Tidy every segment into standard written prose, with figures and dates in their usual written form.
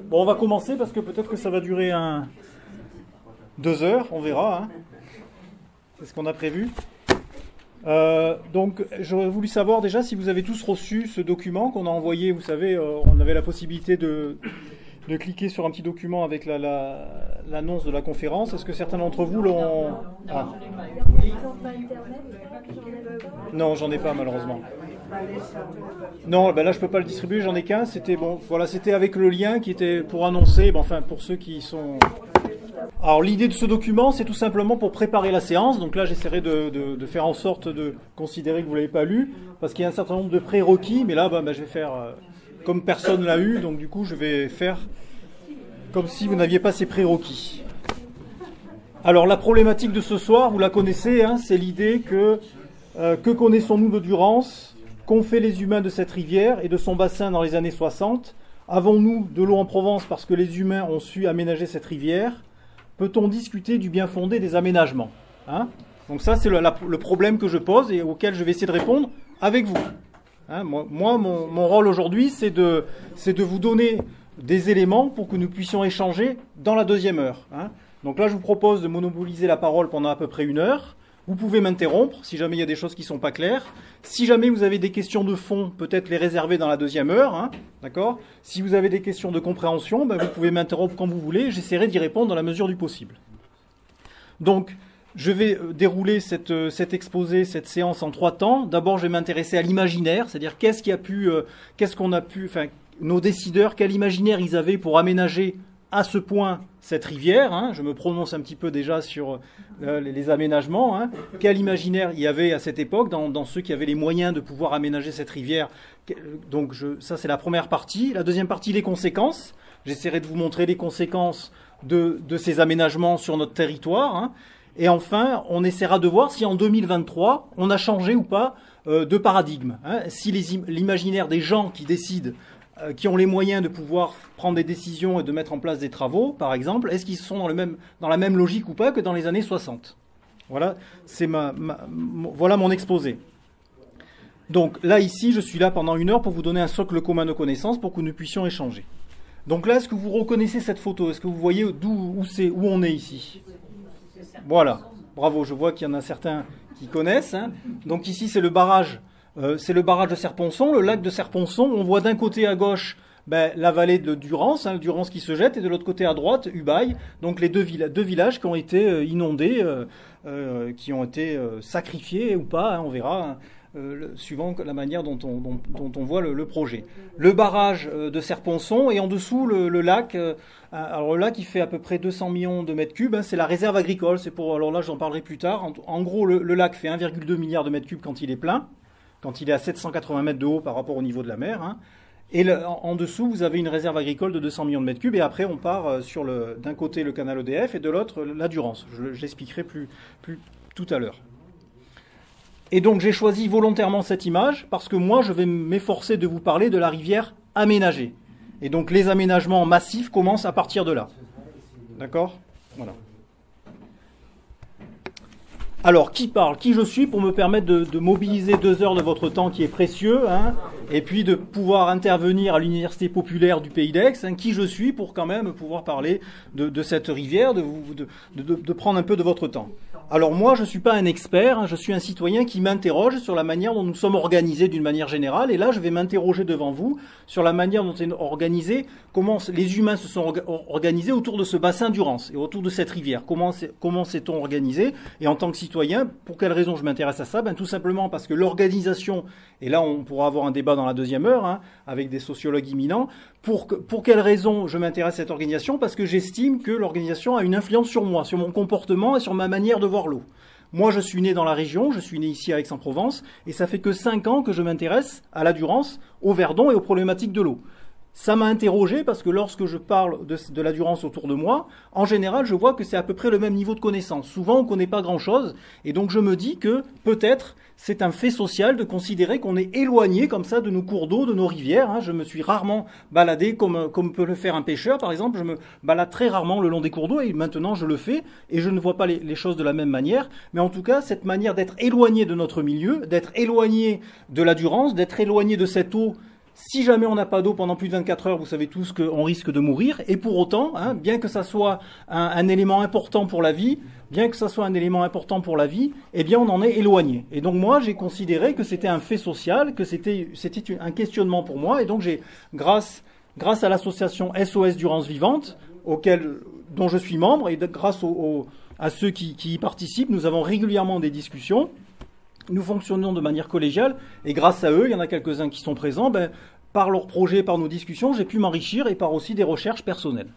Bon, on va commencer parce que peut-être que ça va durer 2 heures, on verra. Hein. C'est ce qu'on a prévu. Donc, j'aurais voulu savoir déjà si vous avez tous reçu ce document qu'on a envoyé. Vous savez, on avait la possibilité de cliquer sur un petit document avec l'annonce de la conférence. Est-ce que certains d'entre vous l'ont... Ah. Non, j'en ai pas malheureusement. Non, ben là je peux pas le distribuer, j'en ai qu'un. C'était bon, voilà, c'était avec le lien qui était pour annoncer. Ben, enfin, pour ceux qui sont. Alors l'idée de ce document, c'est tout simplement pour préparer la séance. Donc là, j'essaierai de faire en sorte de considérer que vous l'avez pas lu, parce qu'il y a un certain nombre de prérequis. Mais là, ben, je vais faire comme personne l'a eu, donc du coup, je vais faire comme si vous n'aviez pas ces prérequis. Alors la problématique de ce soir, vous la connaissez, hein, c'est l'idée que connaissons-nous de Durance? Qu'ont fait les humains de cette rivière et de son bassin dans les années 60? Avons-nous de l'eau en Provence parce que les humains ont su aménager cette rivière? Peut-on discuter du bien fondé des aménagements, hein? Donc ça, c'est le problème que je pose et auquel je vais essayer de répondre avec vous. Hein, moi, mon rôle aujourd'hui, c'est de vous donner des éléments pour que nous puissions échanger dans la deuxième heure. Hein. Donc là, je vous propose de monopoliser la parole pendant à peu près 1 heure. Vous pouvez m'interrompre si jamais il y a des choses qui ne sont pas claires. Si jamais vous avez des questions de fond, peut-être les réserver dans la deuxième heure. Hein, d'accord ? Si vous avez des questions de compréhension, ben vous pouvez m'interrompre quand vous voulez. J'essaierai d'y répondre dans la mesure du possible. Donc, je vais dérouler cet exposé, cette séance en 3 temps. D'abord, je vais m'intéresser à l'imaginaire, c'est-à-dire nos décideurs, quel imaginaire ils avaient pour aménager à ce point cette rivière, hein, je me prononce un petit peu déjà sur les aménagements, hein, quel imaginaire il y avait à cette époque dans ceux qui avaient les moyens de pouvoir aménager cette rivière. Donc ça c'est la première partie. La deuxième partie, les conséquences. J'essaierai de vous montrer les conséquences de ces aménagements sur notre territoire. Hein. Et enfin, on essaiera de voir si en 2023, on a changé ou pas de paradigme. Hein. Si l'imaginaire des gens qui décident, qui ont les moyens de pouvoir prendre des décisions et de mettre en place des travaux, par exemple, est-ce qu'ils sont dans la même logique ou pas que dans les années 60 ? Voilà, c'est voilà mon exposé. Donc là, ici, je suis là pendant 1 heure pour vous donner un socle commun de connaissances pour que nous puissions échanger. Donc là, est-ce que vous reconnaissez cette photo? Est-ce que vous voyez où on est ici? Voilà, bravo, je vois qu'il y en a certains qui connaissent. Hein. Donc ici, c'est le barrage. C'est le barrage de Serponçon, le lac de Serponçon. On voit d'un côté à gauche la vallée de Durance, hein, Durance qui se jette, et de l'autre côté à droite, Ubaye. Donc les deux villages qui ont été inondés, qui ont été sacrifiés ou pas, hein, on verra, hein, suivant la manière dont on voit le projet. Le barrage de Serponçon et en dessous le lac. Alors le lac il fait à peu près 200 millions de mètres cubes, hein, c'est la réserve agricole. Alors là j'en parlerai plus tard. En gros le lac fait 1,2 milliard de mètres cubes quand il est plein. Quand il est à 780 mètres de haut par rapport au niveau de la mer. Hein. Et en dessous, vous avez une réserve agricole de 200 millions de mètres cubes. Et après, on part sur d'un côté le canal EDF et de l'autre la Durance. Je l'expliquerai plus tout à l'heure. Et donc, j'ai choisi volontairement cette image parce que moi, je vais m'efforcer de vous parler de la rivière aménagée. Et donc, les aménagements massifs commencent à partir de là. D'accord ? Voilà. Alors, qui parle? Qui je suis pour me permettre de mobiliser 2 heures de votre temps qui est précieux, hein, et puis de pouvoir intervenir à l'Université populaire du Pays d'Aix, hein, qui je suis pour quand même pouvoir parler de cette rivière, de prendre un peu de votre temps. Alors moi, je ne suis pas un expert, hein, je suis un citoyen qui m'interroge sur la manière dont nous sommes organisés d'une manière générale, et là je vais m'interroger devant vous sur la manière dont est organisé, comment les humains se sont organisés autour de ce bassin Durance et autour de cette rivière. Comment s'est-on organisé? Et en tant que citoyen, pour quelle raison je m'intéresse à ça? Tout simplement parce que l'organisation, et là on pourra avoir un débat dans la deuxième heure, hein, avec des sociologues imminents, pour quelle raison je m'intéresse à cette organisation? Parce que j'estime que l'organisation a une influence sur moi, sur mon comportement et sur ma manière de voir l'eau. Moi, je suis né dans la région, je suis né ici à Aix-en-Provence, et ça fait que 5 ans que je m'intéresse à la Durance, au Verdon et aux problématiques de l'eau. Ça m'a interrogé parce que lorsque je parle de la Durance autour de moi, en général, je vois que c'est à peu près le même niveau de connaissance. Souvent, on ne connaît pas grand-chose, et donc je me dis que peut-être c'est un fait social de considérer qu'on est éloigné comme ça de nos cours d'eau, de nos rivières. Hein. Je me suis rarement baladé comme peut le faire un pêcheur, par exemple. Je me balade très rarement le long des cours d'eau, et maintenant je le fais, et je ne vois pas les choses de la même manière. Mais en tout cas, cette manière d'être éloigné de notre milieu, d'être éloigné de la Durance, d'être éloigné de cette eau, Si jamais on n'a pas d'eau pendant plus de 24 heures, vous savez tous qu'on risque de mourir. Et pour autant, hein, bien que ça soit un élément important pour la vie, eh bien on en est éloigné. Et donc moi, j'ai considéré que c'était un fait social, que c'était un questionnement pour moi. Et donc grâce à l'association SOS Durance Vivante, dont je suis membre, et grâce à ceux qui y participent, nous avons régulièrement des discussions. Nous fonctionnons de manière collégiale, et grâce à eux, il y en a quelques-uns qui sont présents, par leurs projets, par nos discussions, j'ai pu m'enrichir et par aussi des recherches personnelles.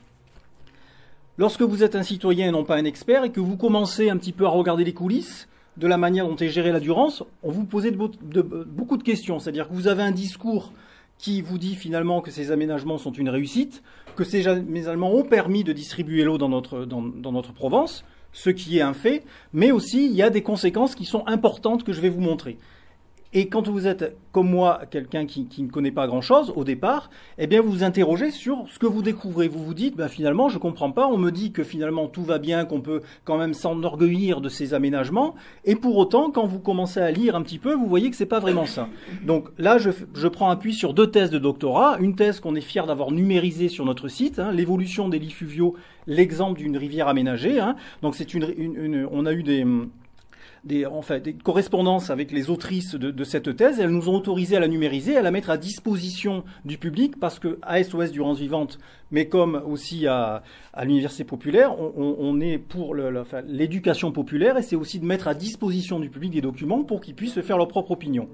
Lorsque vous êtes un citoyen et non pas un expert, et que vous commencez un petit peu à regarder les coulisses de la manière dont est gérée la Durance, on vous pose beaucoup de questions. C'est-à-dire que vous avez un discours qui vous dit finalement que ces aménagements sont une réussite, que ces aménagements ont permis de distribuer l'eau dans notre Provence, ce qui est un fait, mais aussi il y a des conséquences qui sont importantes que je vais vous montrer. Et quand vous êtes, comme moi, quelqu'un qui ne connaît pas grand-chose au départ, eh bien vous vous interrogez sur ce que vous découvrez. Vous vous dites, finalement, je comprends pas, on me dit que finalement tout va bien, qu'on peut quand même s'enorgueillir de ces aménagements, et pour autant, quand vous commencez à lire un petit peu, vous voyez que c'est pas vraiment ça. Donc là, je prends appui sur 2 thèses de doctorat, une thèse qu'on est fier d'avoir numérisée sur notre site, hein, l'évolution des lits fluviaux, l'exemple d'une rivière aménagée, hein. Donc c'est on a eu des correspondances avec les autrices de cette thèse. Elles nous ont autorisé à la numériser, à la mettre à disposition du public, parce que à SOS Durance Vivante, mais comme aussi à l'Université populaire, on est pour l'éducation populaire, et c'est aussi de mettre à disposition du public des documents pour qu'ils puissent se faire leur propre opinion.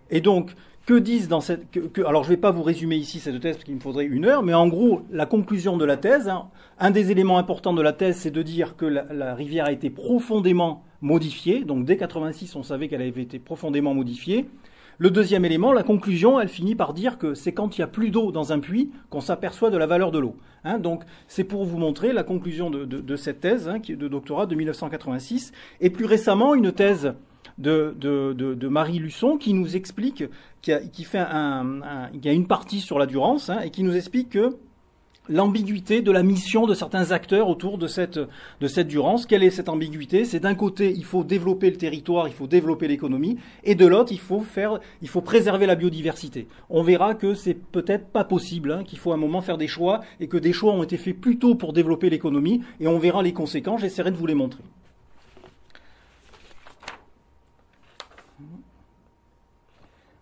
Et donc, que disent dans cette... alors, je ne vais pas vous résumer ici cette thèse, parce qu'il me faudrait 1 heure, mais en gros, la conclusion de la thèse, hein, un des éléments importants de la thèse, c'est de dire que la rivière a été profondément modifiée. Donc, dès 86, on savait qu'elle avait été profondément modifiée. Le deuxième élément, la conclusion, elle finit par dire que c'est quand il n'y a plus d'eau dans un puits qu'on s'aperçoit de la valeur de l'eau. Hein, donc, c'est pour vous montrer la conclusion de cette thèse, hein, qui est de doctorat de 1986. Et plus récemment, une thèse de Marie Luçon qui nous explique, il y a une partie sur la Durance, hein, et qui nous explique que l'ambiguïté de la mission de certains acteurs autour de cette Durance. Quelle est cette ambiguïté? C'est d'un côté, il faut développer le territoire, il faut développer l'économie, et de l'autre, il faut préserver la biodiversité. On verra que c'est peut-être pas possible, hein, qu'il faut à un moment faire des choix, et que des choix ont été faits plutôt pour développer l'économie, et on verra les conséquences, j'essaierai de vous les montrer.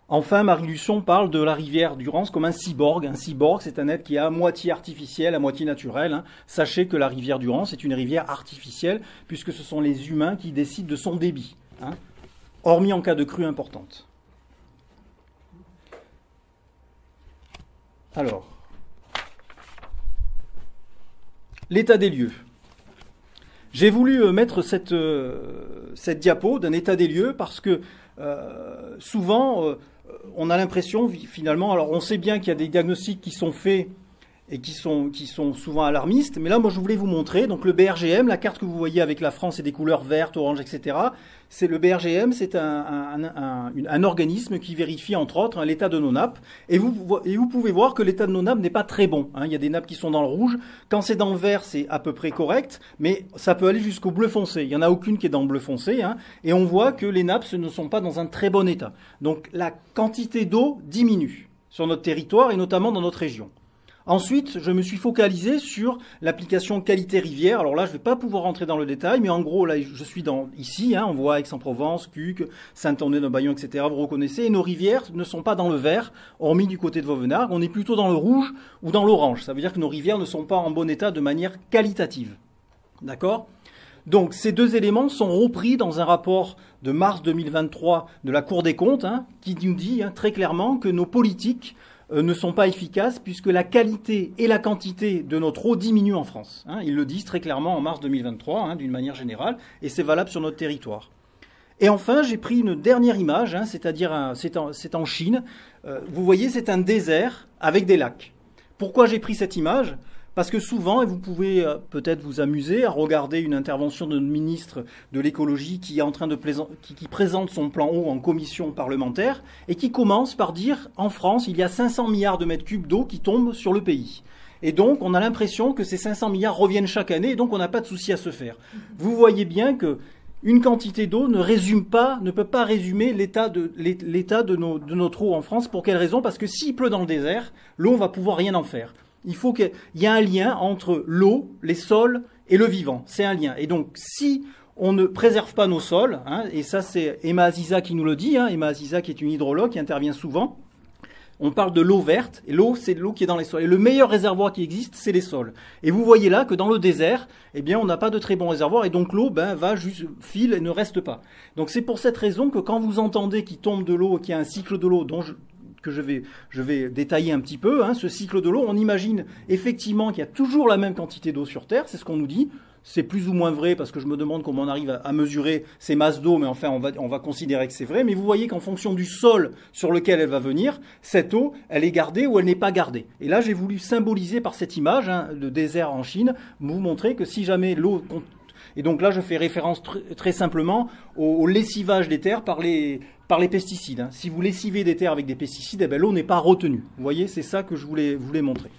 Enfin, Marie Luçon parle de la rivière Durance comme un cyborg. Un cyborg, c'est un être qui est à moitié artificiel, à moitié naturel, hein. Sachez que la rivière Durance est une rivière artificielle, puisque ce sont les humains qui décident de son débit, hein, hormis en cas de crue importante. Alors, l'état des lieux. J'ai voulu mettre cette diapo d'un état des lieux parce que souvent... on a l'impression, finalement, alors on sait bien qu'il y a des diagnostics qui sont faits et qui sont souvent alarmistes, mais là, moi, je voulais vous montrer, donc le BRGM, la carte que vous voyez avec la France et des couleurs vertes, orange, etc., c'est le BRGM, c'est un organisme qui vérifie, entre autres, l'état de nos nappes, et vous pouvez voir que l'état de nos nappes n'est pas très bon, hein. Il y a des nappes qui sont dans le rouge, quand c'est dans le vert, c'est à peu près correct, mais ça peut aller jusqu'au bleu foncé, il n'y en a aucune qui est dans le bleu foncé, hein, et on voit que les nappes ne sont pas dans un très bon état. Donc la quantité d'eau diminue sur notre territoire, et notamment dans notre région. Ensuite, je me suis focalisé sur l'application qualité rivière. Alors là, je ne vais pas pouvoir rentrer dans le détail, mais en gros, là, je suis ici, hein, on voit Aix-en-Provence, Cuques, Saint-André-de-Bayon, etc. Vous reconnaissez, et nos rivières ne sont pas dans le vert, hormis du côté de Vauvenargues. On est plutôt dans le rouge ou dans l'orange. Ça veut dire que nos rivières ne sont pas en bon état de manière qualitative. D'accord ? Donc, ces 2 éléments sont repris dans un rapport de mars 2023 de la Cour des comptes, hein, qui nous dit, hein, très clairement que nos politiques ne sont pas efficaces puisque la qualité et la quantité de notre eau diminuent en France. Hein, ils le disent très clairement en mars 2023, hein, d'une manière générale, et c'est valable sur notre territoire. Et enfin, j'ai pris une dernière image, hein, c'est-à-dire c'est en Chine. Vous voyez, c'est un désert avec des lacs. Pourquoi j'ai pris cette image ? Parce que souvent, et vous pouvez peut-être vous amuser à regarder une intervention de notre ministre de l'écologie qui est en train qui présente son plan eau en commission parlementaire et qui commence par dire en France, il y a 500 milliards de mètres cubes d'eau qui tombent sur le pays. Et donc, on a l'impression que ces 500 milliards reviennent chaque année et donc on n'a pas de souci à se faire. Vous voyez bien que une quantité d'eau ne peut pas résumer l'état de notre eau en France. Pour quelle raison? Parce que s'il pleut dans le désert, l'eau, on va pouvoir rien en faire. Il faut qu'il y ait un lien entre l'eau, les sols et le vivant. C'est un lien. Et donc, si on ne préserve pas nos sols, hein, et ça c'est Emma Aziza qui nous le dit, hein, Emma Aziza qui est une hydrologue qui intervient souvent, on parle de l'eau verte, et l'eau, c'est l'eau qui est dans les sols. Et le meilleur réservoir qui existe, c'est les sols. Et vous voyez là que dans le désert, eh bien, on n'a pas de très bons réservoirs, et donc l'eau, va juste file et ne reste pas. Donc c'est pour cette raison que quand vous entendez qu'il tombe de l'eau, qu'il y a un cycle de l'eau que je vais détailler un petit peu, hein, ce cycle de l'eau, on imagine effectivement qu'il y a toujours la même quantité d'eau sur Terre, c'est ce qu'on nous dit. C'est plus ou moins vrai parce que je me demande comment on arrive à mesurer ces masses d'eau, mais enfin on va considérer que c'est vrai. Mais vous voyez qu'en fonction du sol sur lequel elle va venir, cette eau, elle est gardée ou elle n'est pas gardée. Et là, j'ai voulu symboliser par cette image, hein, de désert en Chine, vous montrer que si jamais l'eau... Et donc là, je fais référence très simplement au lessivage des terres par les pesticides. Hein. Si vous lessivez des terres avec des pesticides, eh ben, l'eau n'est pas retenue. Vous voyez, c'est ça que je voulais montrer.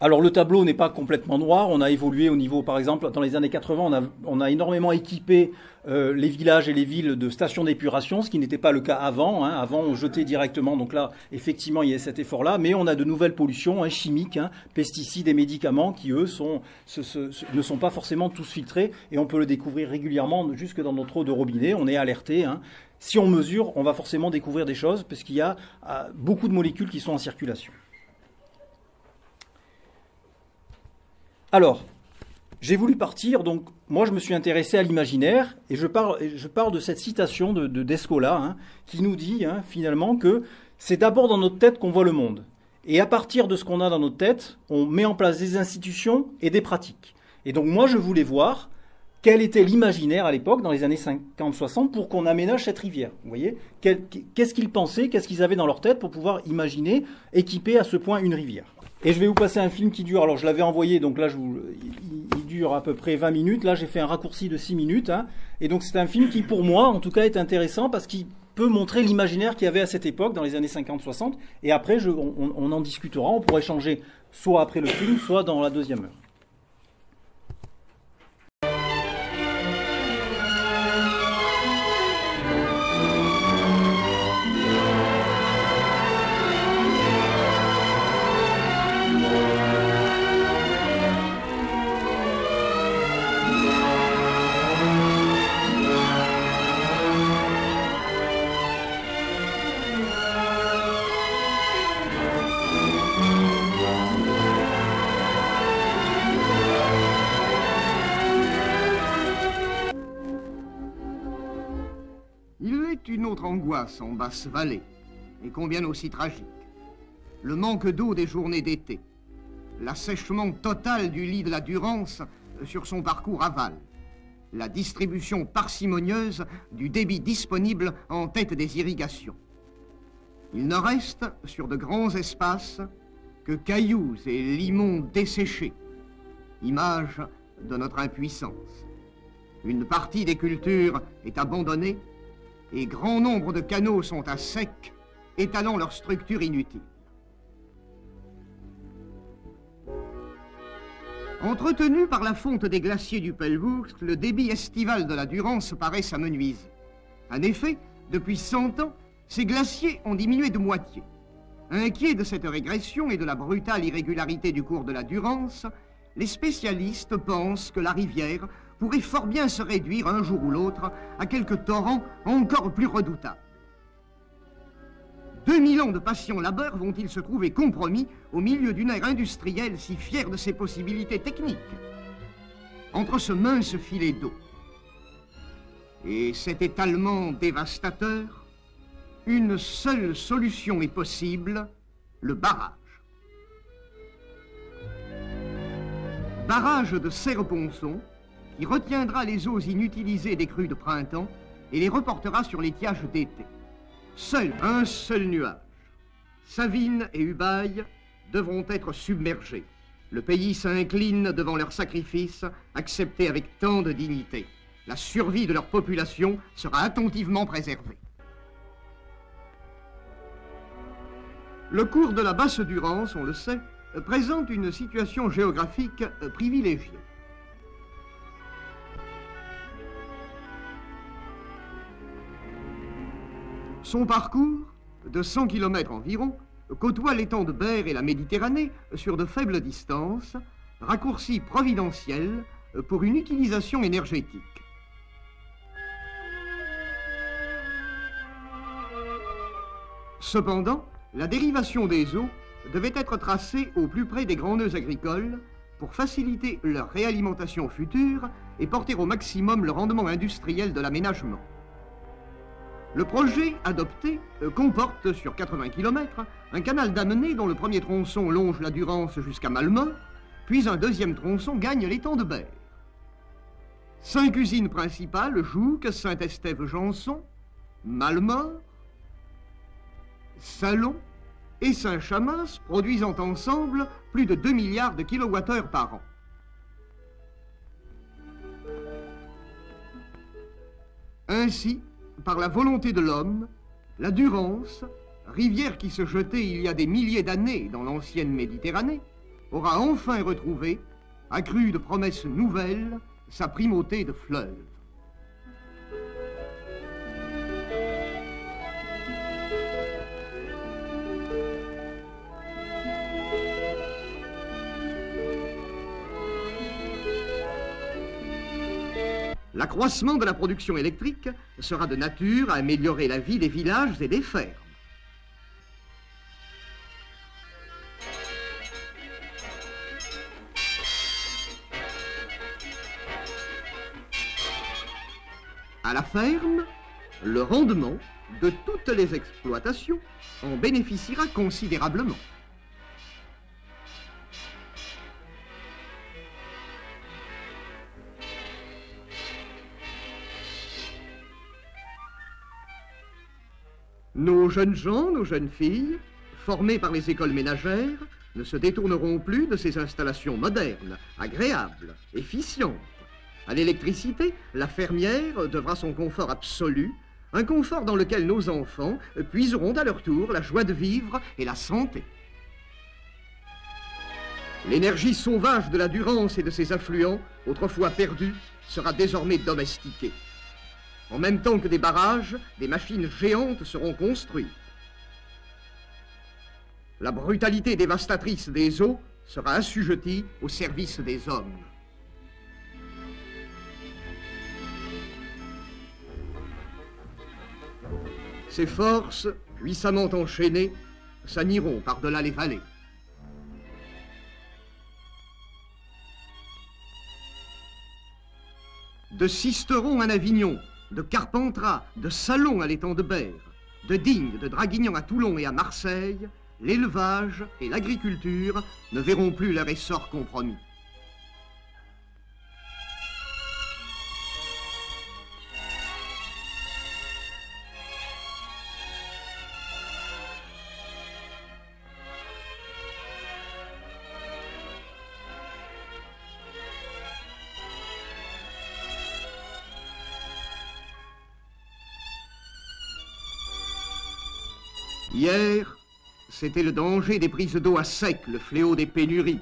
Alors le tableau n'est pas complètement noir, on a évolué au niveau, par exemple, dans les années 80, on a énormément équipé les villages et les villes de stations d'épuration, ce qui n'était pas le cas avant. Hein. Avant, on jetait directement, donc là, effectivement, il y a cet effort-là, mais on a de nouvelles pollutions, hein, chimiques, hein, pesticides et médicaments qui, eux, ne sont pas forcément tous filtrés, et on peut le découvrir régulièrement jusque dans notre eau de robinet, on est alerté. Hein. Si on mesure, on va forcément découvrir des choses, parce qu'il y a beaucoup de molécules qui sont en circulation. Alors, j'ai voulu partir, donc moi je me suis intéressé à l'imaginaire, et je pars de cette citation de Descola, hein, qui nous dit hein, finalement que c'est d'abord dans notre tête qu'on voit le monde. Et à partir de ce qu'on a dans notre tête, on met en place des institutions et des pratiques. Et donc moi je voulais voir quel était l'imaginaire à l'époque, dans les années 50-60, pour qu'on aménage cette rivière. Vous voyez, qu'est-ce qu'ils pensaient, qu'est-ce qu'ils avaient dans leur tête pour pouvoir imaginer, équiper à ce point une rivière. Et je vais vous passer un film qui dure, alors je l'avais envoyé, donc là il dure à peu près 20 minutes, là j'ai fait un raccourci de 6 minutes, hein, et donc c'est un film qui pour moi en tout cas est intéressant parce qu'il peut montrer l'imaginaire qu'il y avait à cette époque, dans les années 50-60, et après on en discutera, on pourra échanger soit après le film, soit dans la deuxième heure. Une autre angoisse en basse vallée, et combien aussi tragique. Le manque d'eau des journées d'été, l'assèchement total du lit de la Durance sur son parcours aval, la distribution parcimonieuse du débit disponible en tête des irrigations. Il ne reste sur de grands espaces que cailloux et limons desséchés, image de notre impuissance. Une partie des cultures est abandonnée, et grand nombre de canaux sont à sec, étalant leur structure inutile. Entretenu par la fonte des glaciers du Pelvoux, le débit estival de la Durance paraît s'amenuiser. En effet, depuis 100 ans, ces glaciers ont diminué de moitié. Inquiets de cette régression et de la brutale irrégularité du cours de la Durance, les spécialistes pensent que la rivière pourrait fort bien se réduire un jour ou l'autre à quelques torrents encore plus redoutables. 2000 ans de patient labeur vont-ils se trouver compromis au milieu d'une ère industrielle si fière de ses possibilités techniques? Entre ce mince filet d'eau et cet étalement dévastateur, une seule solution est possible, le barrage. Barrage de Serre-Ponçon, qui retiendra les eaux inutilisées des crues de printemps et les reportera sur l'étiage d'été. Un seul nuage, Savines et Ubaye, devront être submergés. Le pays s'incline devant leur sacrifice, accepté avec tant de dignité. La survie de leur population sera attentivement préservée. Le cours de la basse Durance, on le sait, présente une situation géographique privilégiée. Son parcours, de 100 km environ, côtoie l'étang de Berre et la Méditerranée sur de faibles distances, raccourci providentiel pour une utilisation énergétique. Cependant, la dérivation des eaux devait être tracée au plus près des grands nœuds agricoles pour faciliter leur réalimentation future et porter au maximum le rendement industriel de l'aménagement. Le projet adopté comporte sur 80 km un canal d'amener dont le premier tronçon longe la Durance jusqu'à Malmort, puis un deuxième tronçon gagne l'étang de Berre. 5 usines principales, Jouques, Saint-Estève-Janson, Malmort, Salon et Saint-Chamas, produisant ensemble plus de 2 milliards de kWh par an. Ainsi, par la volonté de l'homme, la Durance, rivière qui se jetait il y a des milliers d'années dans l'ancienne Méditerranée, aura enfin retrouvé, accrue de promesses nouvelles, sa primauté de fleuve. L'accroissement de la production électrique sera de nature à améliorer la vie des villages et des fermes. À la ferme, le rendement de toutes les exploitations en bénéficiera considérablement. Nos jeunes gens, nos jeunes filles, formés par les écoles ménagères, ne se détourneront plus de ces installations modernes, agréables, efficientes. À l'électricité, la fermière devra son confort absolu, un confort dans lequel nos enfants puiseront à leur tour la joie de vivre et la santé. L'énergie sauvage de la Durance et de ses affluents, autrefois perdue, sera désormais domestiquée. En même temps que des barrages, des machines géantes seront construites. La brutalité dévastatrice des eaux sera assujettie au service des hommes. Ces forces, puissamment enchaînées, s'aniront par-delà les vallées. De Sisteron à Avignon, de Carpentras, de Salon à l'étang de Berre, de Digne, de Draguignan à Toulon et à Marseille, l'élevage et l'agriculture ne verront plus leur essor compromis. Hier, c'était le danger des prises d'eau à sec, le fléau des pénuries.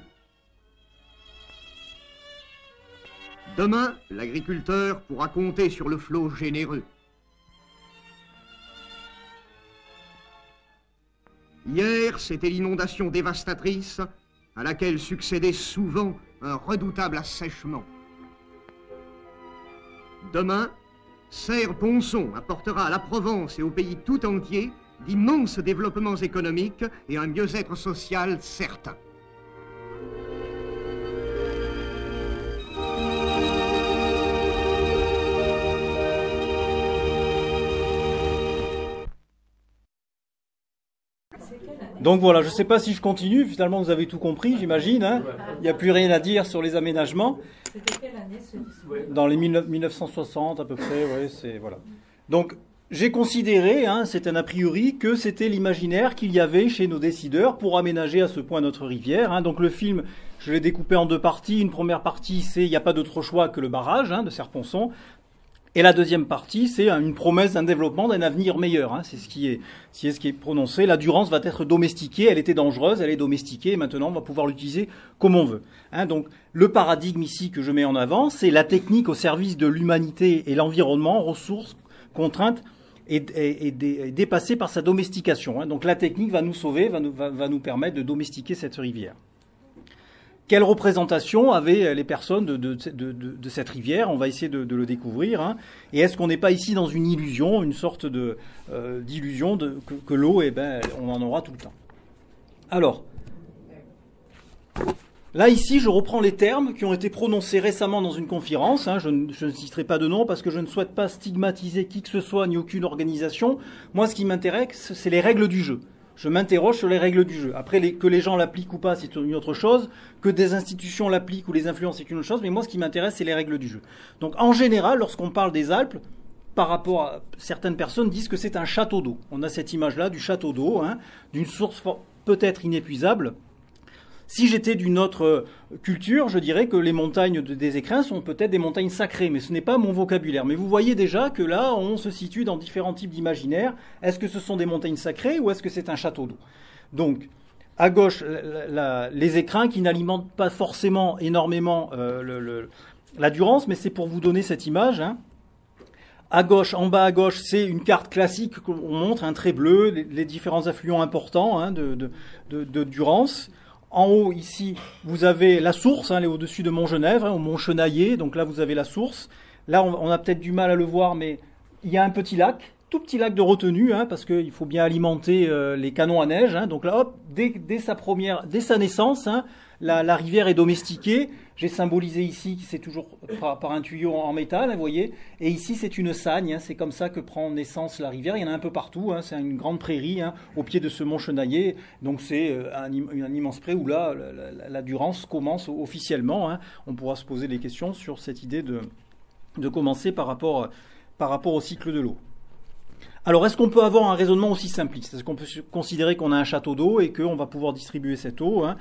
Demain, l'agriculteur pourra compter sur le flot généreux. Hier, c'était l'inondation dévastatrice à laquelle succédait souvent un redoutable assèchement. Demain, Serre-Ponçon apportera à la Provence et au pays tout entier d'immenses développements économiques et un mieux-être social certain. Donc voilà, je ne sais pas si je continue, finalement vous avez tout compris, j'imagine. Hein. Il n'y a plus rien à dire sur les aménagements. C'était quelle année ce discours ? Dans les 1960 à peu près, ouais, c'est voilà. Donc j'ai considéré, hein, c'est un a priori, que c'était l'imaginaire qu'il y avait chez nos décideurs pour aménager à ce point notre rivière. Hein. Donc le film, je l'ai découpé en deux parties. Une première partie, c'est il n'y a pas d'autre choix que le barrage, hein, de Serre-Ponçon. Et la deuxième partie, c'est une promesse d'un développement, d'un avenir meilleur. Hein. C'est ce qui est prononcé. La Durance va être domestiquée. Elle était dangereuse, elle est domestiquée. Et maintenant, on va pouvoir l'utiliser comme on veut. Hein. Donc, le paradigme ici que je mets en avant, c'est la technique au service de l'humanité et l'environnement, ressources, contraintes, et dépassée par sa domestication. Hein. Donc, la technique va nous sauver, va nous permettre de domestiquer cette rivière. Quelle représentation avaient les personnes de cette rivière? On va essayer de le découvrir. Hein. Et est-ce qu'on n'est pas ici dans une illusion, une sorte d'illusion que l'eau, eh ben, on en aura tout le temps? Alors, là, ici, je reprends les termes qui ont été prononcés récemment dans une conférence. Hein. Je ne citerai pas de nom parce que je ne souhaite pas stigmatiser qui que ce soit ni aucune organisation. Moi, ce qui m'intéresse, c'est les règles du jeu. Je m'interroge sur les règles du jeu. Après, que les gens l'appliquent ou pas, c'est une autre chose. Que des institutions l'appliquent ou les influencent, c'est une autre chose. Mais moi, ce qui m'intéresse, c'est les règles du jeu. Donc, en général, lorsqu'on parle des Alpes, par rapport à certaines personnes disent que c'est un château d'eau. On a cette image-là du château d'eau, hein, d'une source peut-être inépuisable. Si j'étais d'une autre culture, je dirais que les montagnes des écrins sont peut-être des montagnes sacrées, mais ce n'est pas mon vocabulaire. Mais vous voyez déjà que là, on se situe dans différents types d'imaginaires. Est-ce que ce sont des montagnes sacrées ou est-ce que c'est un château d'eau? Donc, à gauche, les écrins qui n'alimentent pas forcément énormément la Durance, mais c'est pour vous donner cette image. Hein. À gauche, en bas à gauche, c'est une carte classique qu'on montre, un trait bleu, les différents affluents importants hein, de Durance. En haut, ici, vous avez la source, hein, elle est au-dessus de Montgenèvre, hein, au Mont Chenaillé, donc là, vous avez la source. Là, on a peut-être du mal à le voir, mais il y a un petit lac, tout petit lac de retenue, hein, parce qu'il faut bien alimenter les canons à neige. Hein, donc là, hop, dès sa naissance, hein, la rivière est domestiquée. J'ai symbolisé ici, c'est toujours par un tuyau en métal, hein, vous voyez. Et ici, c'est une sagne, hein, c'est comme ça que prend naissance la rivière. Il y en a un peu partout, hein, c'est une grande prairie hein, au pied de ce Mont Chenaillé. Donc c'est un immense pré où là, la Durance commence officiellement. Hein. On pourra se poser des questions sur cette idée de commencer par rapport au cycle de l'eau. Alors, est-ce qu'on peut avoir un raisonnement aussi simpliste? Est-ce qu'on peut considérer qu'on a un château d'eau et qu'on va pouvoir distribuer cette eau hein?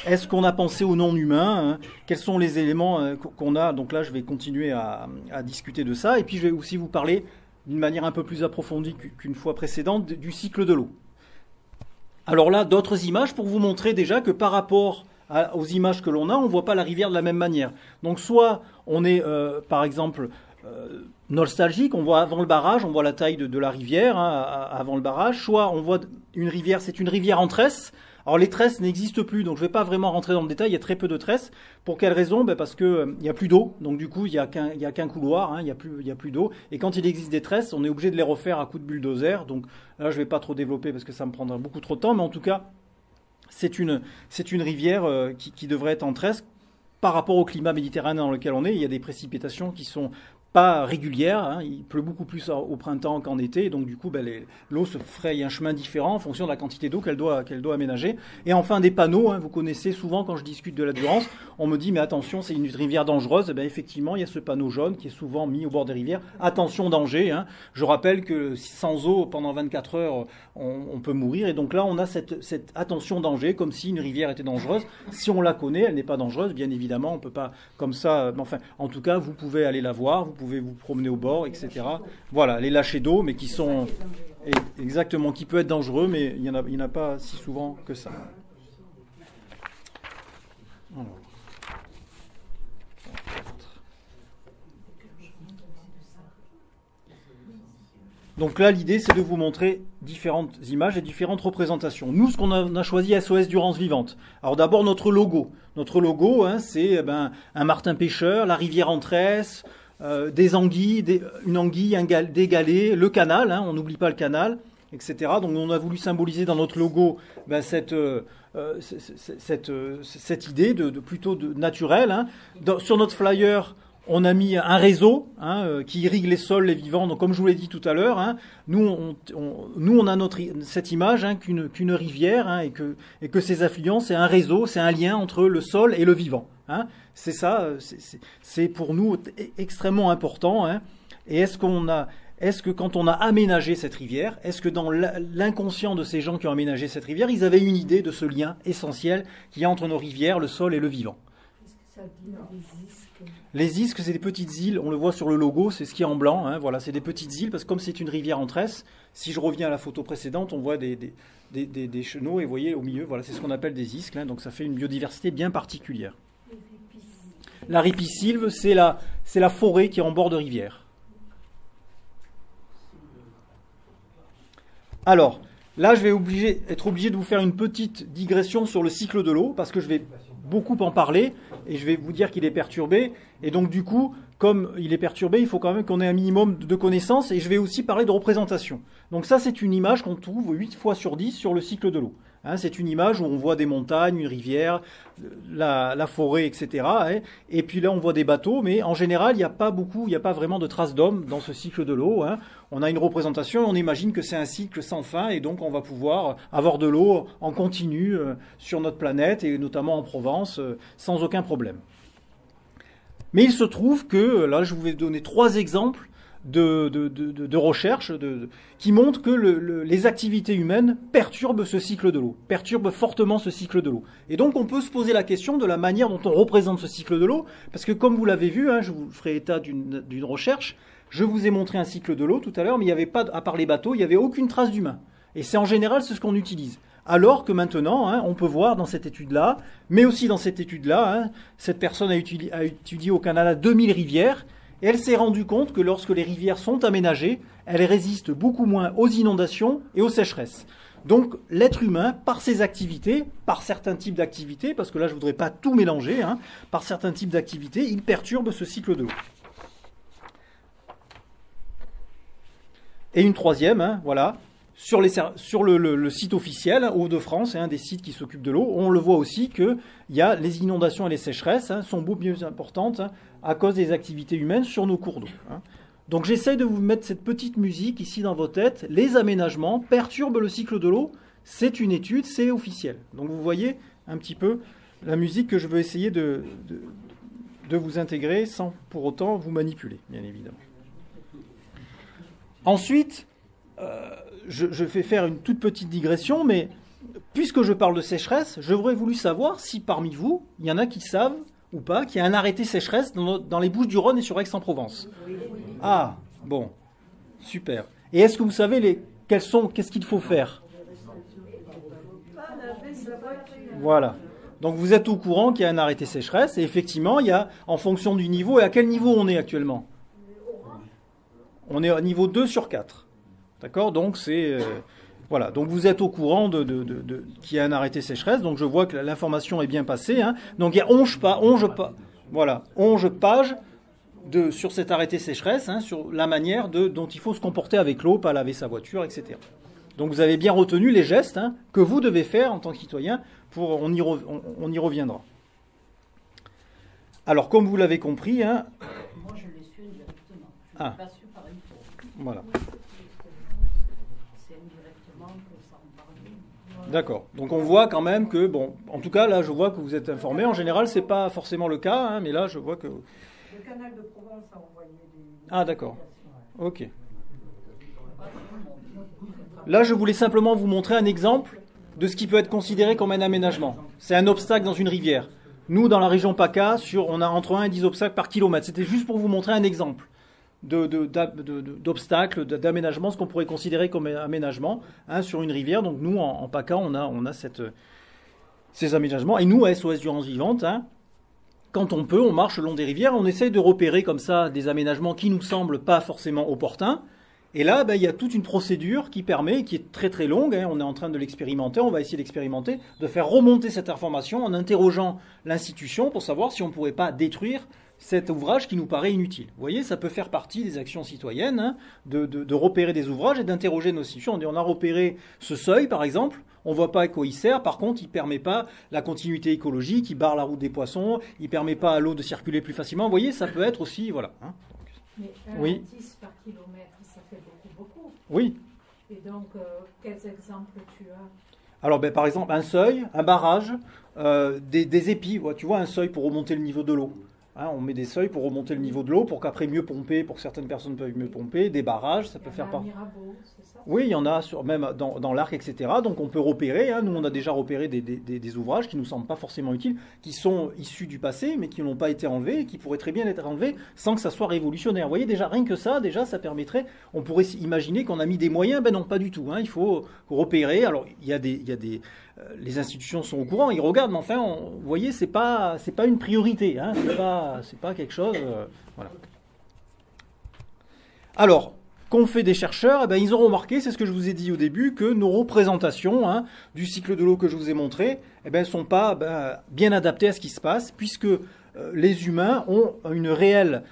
Est-ce qu'on a pensé au non-humain hein? Quels sont les éléments qu'on a? Donc là, je vais continuer à discuter de ça. Et puis, je vais aussi vous parler d'une manière un peu plus approfondie qu'une fois précédente du cycle de l'eau. Alors là, d'autres images pour vous montrer déjà que par rapport aux images que l'on a, on ne voit pas la rivière de la même manière. Donc, soit on est, par exemple... nostalgique, on voit avant le barrage, on voit la taille de la rivière hein, avant le barrage, soit on voit une rivière, c'est une rivière en tresse. Alors les tresses n'existent plus, donc je ne vais pas vraiment rentrer dans le détail, il y a très peu de tresses. Pour quelle raison? Parce qu'il n'y a plus d'eau, donc du coup il n'y a qu'un couloir, hein, il n'y a plus d'eau. Et quand il existe des tresses, on est obligé de les refaire à coups de bulldozer. Donc là je ne vais pas trop développer parce que ça me prendra beaucoup trop de temps, mais en tout cas c'est une rivière qui devrait être en tresse. Par rapport au climat méditerranéen dans lequel on est, il y a des précipitations qui sont pas régulière, hein, il pleut beaucoup plus au printemps qu'en été, donc du coup l'eau se fraye un chemin différent en fonction de la quantité d'eau qu'elle doit aménager. Et enfin des panneaux, hein, vous connaissez souvent quand je discute de la Durance, on me dit mais attention c'est une rivière dangereuse, et bien effectivement il y a ce panneau jaune qui est souvent mis au bord des rivières, attention danger, hein. Je rappelle que sans eau pendant 24 heures on peut mourir, et donc là on a cette attention danger, comme si une rivière était dangereuse. Si on la connaît, elle n'est pas dangereuse, bien évidemment, on peut pas comme ça, enfin en tout cas vous pouvez aller la voir, vous pouvez vous promener au bord, etc. Voilà, les lâchers d'eau, mais qui sont exactement, qui peut être dangereux, mais il n'y en a pas si souvent que ça. Alors. Donc là, l'idée, c'est de vous montrer différentes images et différentes représentations. Nous, ce qu'on a choisi, SOS Durance Vivante. Alors d'abord, notre logo. Notre logo, hein, c'est un martin pêcheur, la rivière en tresse, des anguilles, une anguille, des galets, le canal, hein, on n'oublie pas le canal, etc. Donc on a voulu symboliser dans notre logo cette idée plutôt naturelle. Hein. Sur notre flyer, on a mis un réseau hein, qui irrigue les sols, les vivants. Donc, comme je vous l'ai dit tout à l'heure, hein, nous on a cette image hein, qu'une rivière hein, et que ses affluents, c'est un réseau, c'est un lien entre le sol et le vivant. Hein. C'est ça, c'est pour nous extrêmement important. Hein. Et est-ce que quand on a aménagé cette rivière, est-ce que dans l'inconscient de ces gens qui ont aménagé cette rivière, ils avaient une idée de ce lien essentiel qu'il y a entre nos rivières, le sol et le vivant? Est-ce que ça existe Les isques, c'est des petites îles, on le voit sur le logo, c'est ce qui est en blanc, hein, voilà, c'est des petites îles, parce que comme c'est une rivière en tresse, si je reviens à la photo précédente, on voit des chenaux, et vous voyez au milieu, voilà, c'est ce qu'on appelle des isques, hein, donc ça fait une biodiversité bien particulière. La ripisylve, c'est la forêt qui est en bord de rivière. Alors, là, je vais être obligé de vous faire une petite digression sur le cycle de l'eau, parce que je vais beaucoup en parler, et je vais vous dire qu'il est perturbé. Et donc, du coup, comme il est perturbé, il faut quand même qu'on ait un minimum de connaissances, et je vais aussi parler de représentation. Donc ça, c'est une image qu'on trouve 8 fois sur 10 sur le cycle de l'eau. Hein, c'est une image où on voit des montagnes, une rivière, la forêt, etc. Hein, et puis là, on voit des bateaux, mais en général, il n'y a pas vraiment de traces d'hommes dans ce cycle de l'eau. Hein. On a une représentation, on imagine que c'est un cycle sans fin, et donc on va pouvoir avoir de l'eau en continu sur notre planète, et notamment en Provence, sans aucun problème. Mais il se trouve que, là, je vais vous donner 3 exemples de recherche qui montrent que les activités humaines perturbent ce cycle de l'eau, perturbent fortement ce cycle de l'eau. Et donc on peut se poser la question de la manière dont on représente ce cycle de l'eau, parce que comme vous l'avez vu, hein, je vous ferai état d'une recherche, je vous ai montré un cycle de l'eau tout à l'heure, mais il n'y avait pas, à part les bateaux, il n'y avait aucune trace d'humain. Et c'est en général ce qu'on utilise. Alors que maintenant, hein, on peut voir dans cette étude-là, mais aussi dans cette étude-là, hein, cette personne a étudié au Canada 2000 rivières, et elle s'est rendue compte que lorsque les rivières sont aménagées, elles résistent beaucoup moins aux inondations et aux sécheresses. Donc l'être humain, par ses activités, par certains types d'activités, parce que là je ne voudrais pas tout mélanger, hein, par certains types d'activités, il perturbe ce cycle de l'eau. Et une troisième, hein, voilà, sur le site officiel, Hauts-de-France, un des sites qui s'occupent de l'eau, on le voit aussi que les inondations et les sécheresses sont beaucoup plus importantes à cause des activités humaines sur nos cours d'eau. Donc j'essaie de vous mettre cette petite musique ici dans vos têtes. Les aménagements perturbent le cycle de l'eau. C'est une étude, c'est officiel. Donc vous voyez un petit peu la musique que je veux essayer de vous intégrer sans pour autant vous manipuler, bien évidemment. Ensuite, je vais faire une toute petite digression, mais puisque je parle de sécheresse, j'aurais voulu savoir si parmi vous, il y en a qui savent ou pas qu'il y a un arrêté sécheresse dans les Bouches-du-Rhône et sur Aix-en-Provence. Ah, bon, super. Et est-ce que vous savez qu'est-ce qu'il faut faire? Voilà. Donc vous êtes au courant qu'il y a un arrêté sécheresse, et effectivement, il y a, en fonction du niveau, et à quel niveau on est actuellement? On est au niveau 2 sur 4. D'accord? Donc c'est... voilà, donc vous êtes au courant qu'il y a un arrêté sécheresse, donc je vois que l'information est bien passée. Hein. Donc il y a 11 pages sur cet arrêté sécheresse, hein, sur la manière dont il faut se comporter avec l'eau, pas laver sa voiture, etc. Donc vous avez bien retenu les gestes, hein, que vous devez faire en tant que citoyen, on y reviendra. Alors comme vous l'avez compris... Hein, moi je l'ai su indirectement, je n'ai pas su par info. Voilà. D'accord. Donc on voit quand même que, bon, en tout cas là je vois que vous êtes informé. En général c'est pas forcément le cas, hein, mais là je vois que... Le canal de Provence a envoyé des... Ah d'accord. Ok. Là je voulais simplement vous montrer un exemple de ce qui peut être considéré comme un aménagement. C'est un obstacle dans une rivière. Nous dans la région PACA, on a entre 1 et 10 obstacles par kilomètre. C'était juste pour vous montrer un exemple d'obstacles, d'aménagement, ce qu'on pourrait considérer comme aménagement, hein, sur une rivière. Donc nous, en PACA, on a ces aménagements. Et nous, à SOS Durance Vivante, hein, quand on peut, on marche le long des rivières, on essaye de repérer comme ça des aménagements qui nous semblent pas forcément opportuns. Et là, il y a toute une procédure qui permet, qui est très très longue, hein, on est en train de l'expérimenter, on va essayer d'expérimenter, de faire remonter cette information en interrogeant l'institution pour savoir si on ne pourrait pas détruire cet ouvrage qui nous paraît inutile. Vous voyez, ça peut faire partie des actions citoyennes, hein, de repérer des ouvrages et d'interroger nos institutions. On a repéré ce seuil, par exemple, on ne voit pas à quoi il sert, par contre, il ne permet pas la continuité écologique, il barre la route des poissons, il ne permet pas à l'eau de circuler plus facilement. Vous voyez, ça peut être aussi... Voilà. Hein. Mais oui. 10 par kilomètre, ça fait beaucoup. Oui. Et donc, quels exemples tu as? Alors, par exemple, un seuil, un barrage, des épis. Tu vois, un seuil pour remonter le niveau de l'eau. Hein, on met des seuils pour remonter le niveau de l'eau, pour qu'après mieux pomper, pour que certaines personnes peuvent mieux pomper, des barrages, ça peut faire part. Mirabeau, c'est ça? Oui, il y en a même dans l'arc, etc. Donc on peut repérer, hein, nous on a déjà repéré des ouvrages qui ne nous semblent pas forcément utiles, qui sont issus du passé, mais qui n'ont pas été enlevés, et qui pourraient très bien être enlevés sans que ça soit révolutionnaire. Vous voyez, déjà, rien que ça, ça permettrait, on pourrait imaginer qu'on a mis des moyens, ben non, pas du tout. Hein, il faut repérer, alors les institutions sont au courant, ils regardent, mais enfin, vous voyez, c'est pas une priorité, hein, c'est pas quelque chose, voilà. Alors, qu'ont fait des chercheurs, eh ben, ils ont remarqué, c'est ce que je vous ai dit au début, que nos représentations du cycle de l'eau que je vous ai montré, eh ben, sont pas bien adaptées à ce qui se passe, puisque les humains ont une réelle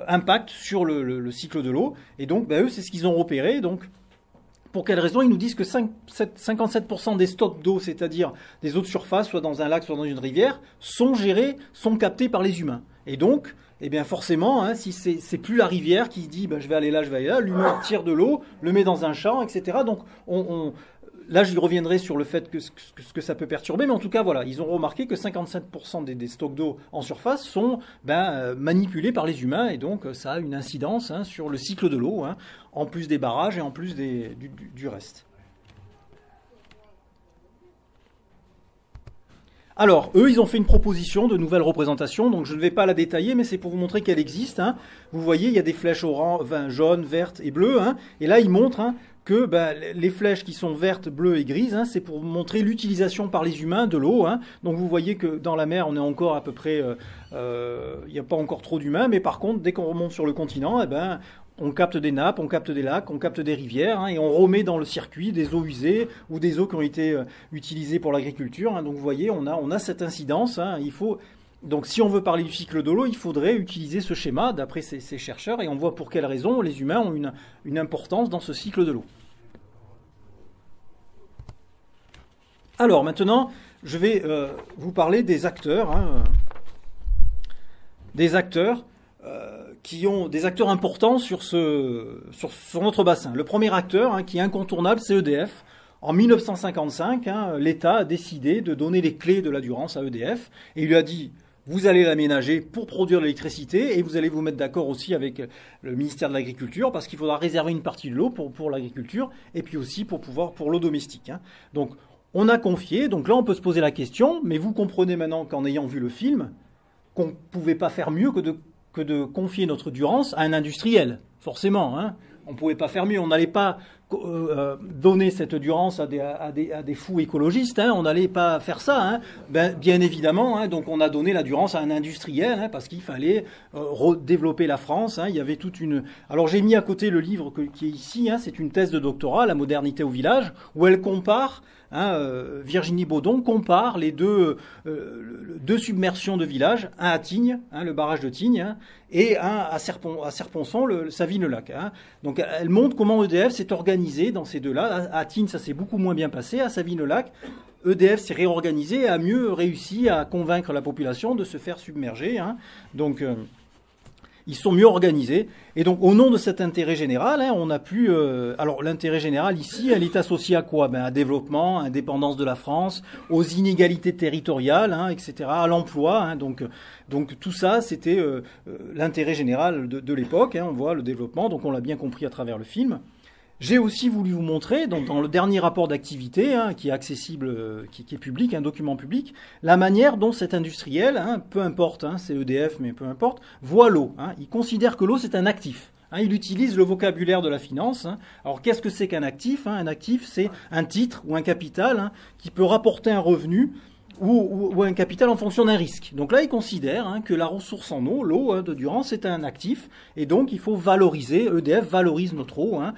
impact sur le cycle de l'eau, et donc eux, c'est ce qu'ils ont repéré. Donc, pour quelle raison? Ils nous disent que 57% des stocks d'eau, c'est-à-dire des eaux de surface, soit dans un lac, soit dans une rivière, sont captés par les humains. Et donc, eh bien forcément, hein, si c'est plus la rivière qui dit je vais aller là, l'humain tire de l'eau, le met dans un champ, etc. Donc là, j'y reviendrai sur le fait que ça peut perturber, mais en tout cas, voilà, ils ont remarqué que 57% des stocks d'eau en surface sont manipulés par les humains, et donc ça a une incidence sur le cycle de l'eau, hein, en plus des barrages et en plus du reste. Alors, eux, ils ont fait une proposition de nouvelle représentation, donc je ne vais pas la détailler, mais c'est pour vous montrer qu'elle existe. Hein. Vous voyez, il y a des flèches jaunes, vertes et bleues, hein, et là, ils montrent que les flèches qui sont vertes, bleues et grises, c'est pour montrer l'utilisation par les humains de l'eau. Hein. Donc vous voyez que dans la mer, on est encore à peu près, il n'y a pas encore trop d'humains, mais par contre, dès qu'on remonte sur le continent, on capte des nappes, on capte des lacs, on capte des rivières, et on remet dans le circuit des eaux usées ou des eaux qui ont été utilisées pour l'agriculture. Hein. Donc vous voyez, on a cette incidence. Hein. Donc si on veut parler du cycle de l'eau, il faudrait utiliser ce schéma d'après ces chercheurs, et on voit pour quelles raisons les humains ont une importance dans ce cycle de l'eau. Alors maintenant, je vais vous parler des acteurs. Hein, des acteurs qui ont des acteurs importants sur notre bassin. Le premier acteur qui est incontournable, c'est EDF. En 1955, l'État a décidé de donner les clés de la Durance à EDF, et il lui a dit: vous allez l'aménager pour produire de l'électricité, et vous allez vous mettre d'accord aussi avec le ministère de l'Agriculture, parce qu'il faudra réserver une partie de l'eau pour l'agriculture, et puis aussi pour l'eau domestique. Hein. Donc, on a confié, donc là on peut se poser la question, mais vous comprenez maintenant qu'en ayant vu le film, qu'on ne pouvait pas faire mieux que de confier notre Durance à un industriel, forcément. Hein. On ne pouvait pas faire mieux, on n'allait pas donner cette Durance à des fous écologistes, hein. On n'allait pas faire ça, hein. Bien évidemment, hein. Donc on a donné la Durance à un industriel, hein, parce qu'il fallait développer la France, hein. Il y avait toute une... Alors j'ai mis à côté le livre qui est ici, hein. C'est une thèse de doctorat, La modernité au village, où elle compare, hein, Virginie Baudon compare les deux submersions de villages, un à Tignes, hein, le barrage de Tignes, hein, et un à Serponçon, Savines-le-Lac. Hein. Donc elle montre comment EDF s'est organisé dans ces deux-là. À Tignes, ça s'est beaucoup moins bien passé. À Savines-le-Lac, EDF s'est réorganisé et a mieux réussi à convaincre la population de se faire submerger. Hein. Donc ils sont mieux organisés. Et donc, au nom de cet intérêt général, hein, on a pu... alors, l'intérêt général, ici, elle est associée à quoi? À développement, à indépendance de la France, aux inégalités territoriales, hein, etc., à l'emploi. Hein, donc, tout ça, c'était l'intérêt général de l'époque. Hein, on voit le développement, donc on l'a bien compris à travers le film. J'ai aussi voulu vous montrer, donc dans le dernier rapport d'activité, hein, qui est accessible, qui est public, un document public, la manière dont cet industriel, hein, peu importe, hein, c'est EDF, mais peu importe, voit l'eau. Hein. Il considère que l'eau, c'est un actif. Hein, il utilise le vocabulaire de la finance. Hein. Alors, qu'est-ce que c'est qu'un actif? Hein? Un actif, c'est un titre ou un capital, hein, qui peut rapporter un revenu ou un capital en fonction d'un risque. Donc là, il considère, hein, que la ressource en eau, l'eau, hein, de Durance, c'est un actif, et donc il faut valoriser, EDF valorise notre eau. Hein.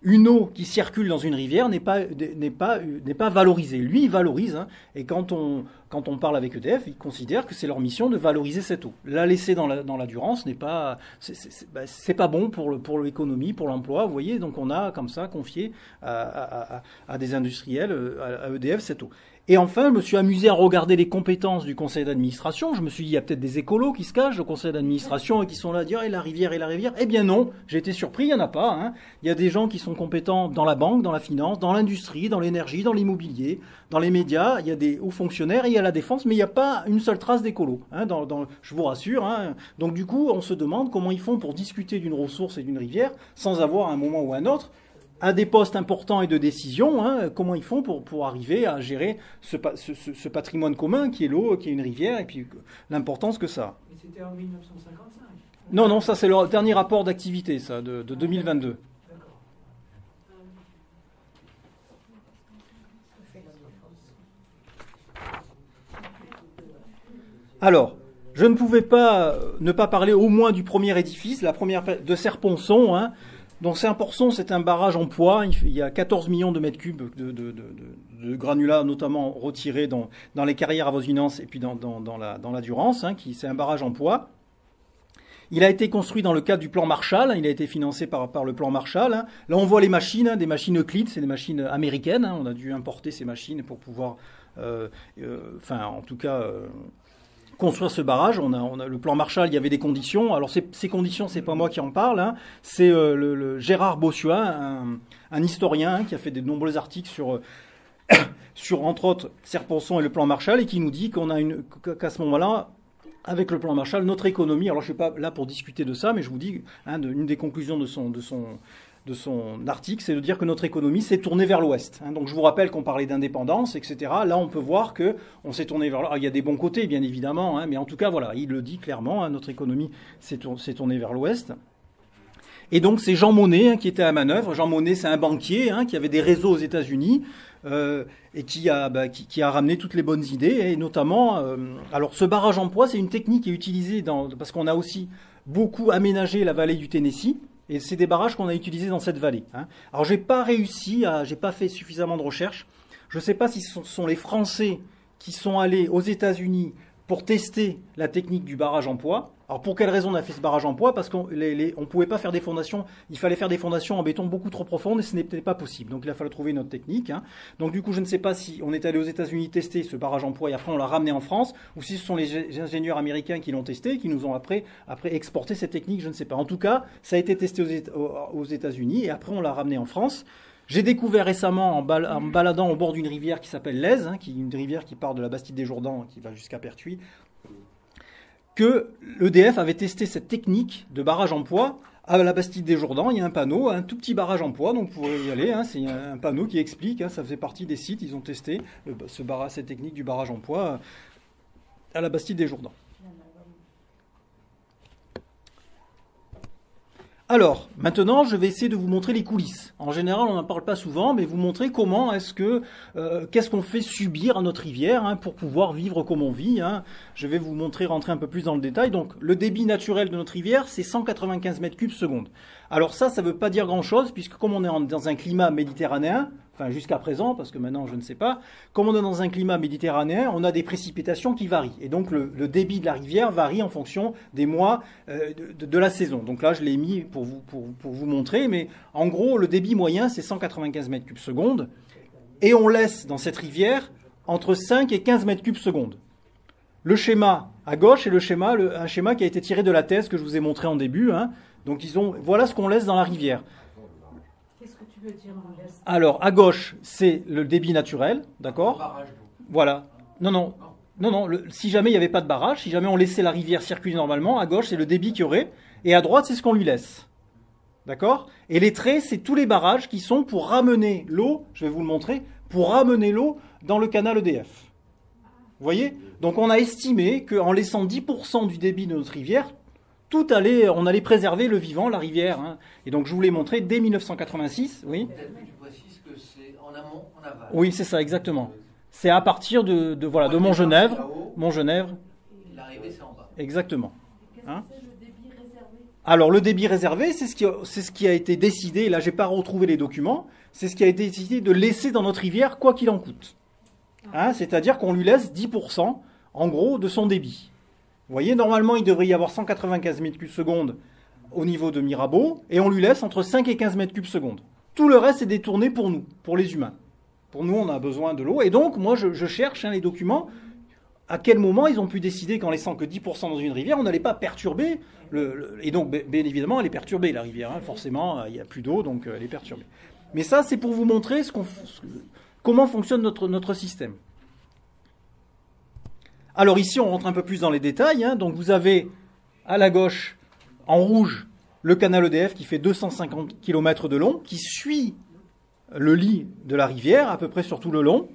Une eau qui circule dans une rivière n'est pas valorisée. Lui, il valorise, hein, et quand on parle avec EDF, ils considèrent que c'est leur mission de valoriser cette eau. La laisser dans la Durance c'est pas bon pour l'économie, pour l'emploi. Vous voyez, donc on a comme ça confié à des industriels, à EDF, cette eau. Et enfin, je me suis amusé à regarder les compétences du conseil d'administration. Je me suis dit, il y a peut-être des écolos qui se cachent au conseil d'administration et qui sont là à dire, la rivière. Eh bien non, j'ai été surpris, il n'y en a pas. Hein. Il y a des gens qui sont compétents dans la banque, dans la finance, dans l'industrie, dans l'énergie, dans l'immobilier, dans les médias. Il y a des hauts fonctionnaires et il y a la défense, mais il n'y a pas une seule trace d'écolo. Hein, je vous rassure. Hein. Donc du coup, on se demande comment ils font pour discuter d'une ressource et d'une rivière sans avoir à un moment ou à un autre à des postes importants et de décision, hein, comment ils font pour arriver à gérer ce patrimoine commun qui est l'eau, qui est une rivière, et puis l'importance que ça a. Mais c'était en 1955. Non, ça c'est le dernier rapport d'activité, ça, de 2022. D'accord. Alors, je ne pouvais pas ne pas parler au moins du premier édifice, la première de Serponçon, hein. Donc Serponçon, c'est un barrage en poids. Il y a 14 millions de mètres cubes de granulats, notamment retirés dans les carrières avoisinantes et puis dans la Durance. Hein, c'est un barrage en poids. Il a été construit dans le cadre du plan Marshall. Il a été financé par le plan Marshall. Hein. Là, on voit les machines, hein, des machines Euclid, c'est des machines américaines. Hein. On a dû importer ces machines pour pouvoir, construire ce barrage. On a le plan Marshall, il y avait des conditions. Alors ces conditions, c'est pas moi qui en parle. Hein. C'est le Gérard Bossuat, un historien, hein, qui a fait de nombreux articles sur entre autres Serponçon et le plan Marshall, et qui nous dit qu'à ce moment-là, avec le plan Marshall, notre économie. Alors je suis pas là pour discuter de ça, mais je vous dis, hein, une des conclusions de son article, c'est de dire que notre économie s'est tournée vers l'Ouest. Hein. Donc je vous rappelle qu'on parlait d'indépendance, etc. Là, on peut voir que on s'est tourné vers l'Ouest. Il y a des bons côtés, bien évidemment, hein, mais en tout cas, voilà, il le dit clairement, hein, notre économie s'est tournée vers l'Ouest. Et donc c'est Jean Monnet, hein, qui était à manœuvre. Jean Monnet, c'est un banquier, hein, qui avait des réseaux aux États-Unis et qui a ramené toutes les bonnes idées, et notamment, alors ce barrage en poids, c'est une technique qui est utilisée parce qu'on a aussi beaucoup aménagé la vallée du Tennessee. Et c'est des barrages qu'on a utilisés dans cette vallée. Hein. Alors j'ai pas fait suffisamment de recherches. Je ne sais pas si ce sont les Français qui sont allés aux États-Unis pour tester la technique du barrage en poids. Alors pour quelle raison on a fait ce barrage en poids? Parce qu'on ne pouvait pas faire des fondations, il fallait faire des fondations en béton beaucoup trop profondes et ce n'était pas possible. Donc il a fallu trouver une autre technique. Hein. Donc du coup je ne sais pas si on est allé aux États-Unis tester ce barrage en poids et après on l'a ramené en France, ou si ce sont les ingénieurs américains qui l'ont testé et qui nous ont après exporté cette technique, je ne sais pas. En tout cas, ça a été testé aux États-Unis et après on l'a ramené en France. J'ai découvert récemment, en me baladant au bord d'une rivière qui s'appelle l'Aise, hein, qui est une rivière qui part de la Bastide des Jourdans, qui va jusqu'à Pertuis, que l'EDF avait testé cette technique de barrage en poids à la Bastide des Jourdans. Il y a un panneau, un tout petit barrage en poids, donc vous pouvez y aller. Hein, c'est un panneau qui explique, hein, ça faisait partie des sites, ils ont testé cette technique du barrage en poids à la Bastide des Jourdans. Alors, maintenant, je vais essayer de vous montrer les coulisses. En général, on n'en parle pas souvent, mais vous montrer comment qu'est-ce qu'on fait subir à notre rivière, hein, pour pouvoir vivre comme on vit. Hein. Je vais vous rentrer un peu plus dans le détail. Donc, le débit naturel de notre rivière, c'est 195 mètres cubes seconde. Alors ça ne veut pas dire grand-chose, puisque comme on est dans un climat méditerranéen, enfin jusqu'à présent, parce que maintenant je ne sais pas, comme on est dans un climat méditerranéen, on a des précipitations qui varient. Et donc le débit de la rivière varie en fonction des mois de la saison. Donc là je l'ai mis pour vous montrer, mais en gros le débit moyen c'est 195 mètres cubes seconde, et on laisse dans cette rivière entre 5 et 15 mètres cubes seconde. Le schéma à gauche est un schéma qui a été tiré de la thèse que je vous ai montré en début. Hein. Donc voilà ce qu'on laisse dans la rivière. Qu'est-ce que tu veux dire on laisse? Alors à gauche c'est le débit naturel, d'accord? Voilà. Non. Si jamais il n'y avait pas de barrage, si jamais on laissait la rivière circuler normalement, à gauche c'est le débit qu'il y aurait, et à droite c'est ce qu'on lui laisse. D'accord? Et les traits, c'est tous les barrages qui sont pour ramener l'eau, je vais vous le montrer, pour ramener l'eau dans le canal EDF. Vous voyez? Donc on a estimé qu'en laissant 10% du débit de notre rivière, on allait préserver le vivant, la rivière. Hein. Et donc je vous l'ai montré dès 1986. Oui. Peut-être que tu précises que c'est en amont, en aval. Oui, c'est ça, exactement. C'est à partir de Montgenèvre. L'arrivée, c'est en bas. Exactement. Hein? Qu'est-ce que c'est le débit réservé? Alors le débit réservé, c'est ce qui a été décidé. Là, j'ai pas retrouvé les documents. C'est ce qui a été décidé de laisser dans notre rivière, quoi qu'il en coûte. Hein? C'est-à-dire qu'on lui laisse 10%, en gros, de son débit. Vous voyez, normalement, il devrait y avoir 195 mètres cubes secondes au niveau de Mirabeau, et on lui laisse entre 5 et 15 mètres cubes secondes. Tout le reste est détourné pour nous, pour les humains. Pour nous, on a besoin de l'eau. Et donc, moi, je cherche les documents. à quel moment ils ont pu décider qu'en laissant que 10% dans une rivière, on n'allait pas perturber et donc, bien évidemment, elle est perturbée, la rivière. Hein, forcément, il n'y a plus d'eau, donc elle est perturbée. Mais ça, c'est pour vous montrer comment fonctionne notre système. Alors ici, on rentre un peu plus dans les détails. Hein, donc vous avez à la gauche, en rouge, le canal EDF qui fait 250 km de long, qui suit le lit de la rivière, à peu près sur tout le long.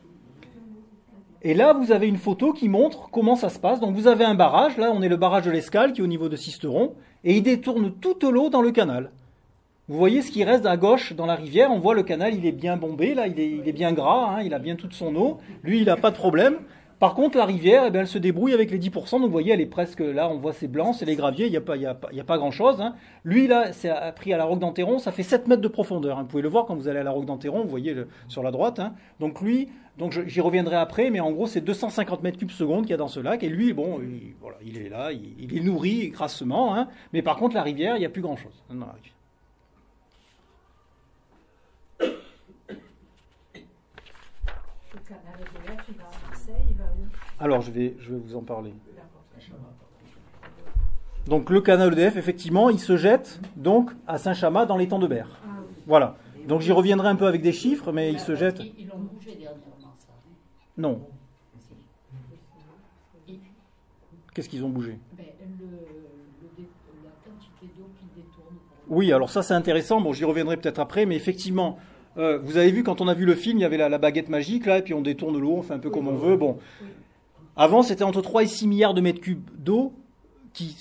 Et là, vous avez une photo qui montre comment ça se passe. Donc vous avez un barrage, là on est le barrage de l'Escale qui est au niveau de Sisteron, et il détourne toute l'eau dans le canal. Vous voyez ce qui reste à gauche dans la rivière, on voit le canal, il est bien bombé, là il est bien gras, hein, il a bien toute son eau, lui il n'a pas de problème. Par contre la rivière, eh bien, elle se débrouille avec les 10%, donc vous voyez elle est presque, là on voit c'est blanc, c'est les graviers, il n'y a pas grand chose. Hein. Lui là, c'est pris à la Roque d'Enterron, ça fait 7 mètres de profondeur, hein. Vous pouvez le voir quand vous allez à la Roque d'Enterron, vous voyez sur la droite. Hein. Donc lui, j'y reviendrai après, mais en gros c'est 250 mètres cubes secondes qu'il y a dans ce lac, et lui, bon, il est là, il est nourri grassement, hein. Mais par contre la rivière, il n'y a plus grand chose dans la rivière. Le canal EDF, il va à Marseille, il va où? Alors je vais vous en parler. Donc le canal EDF, effectivement, il se jette donc à Saint-Chamas dans l'étang de Berre. Ah, oui. Voilà. Donc j'y reviendrai un peu avec des chiffres, mais il se jette. Ils l'ont bougé dernièrement, ça. Non. Si. Qu'est-ce qu'ils ont bougé? Ben, la quantité d'eau qu'ils détournent. Oui, alors ça c'est intéressant. Bon, j'y reviendrai peut-être après, mais effectivement, vous avez vu quand on a vu le film, il y avait la baguette magique là, et puis on détourne l'eau, on fait un peu comme on veut. Bon, avant c'était entre 3 et 6 milliards de mètres cubes d'eau qui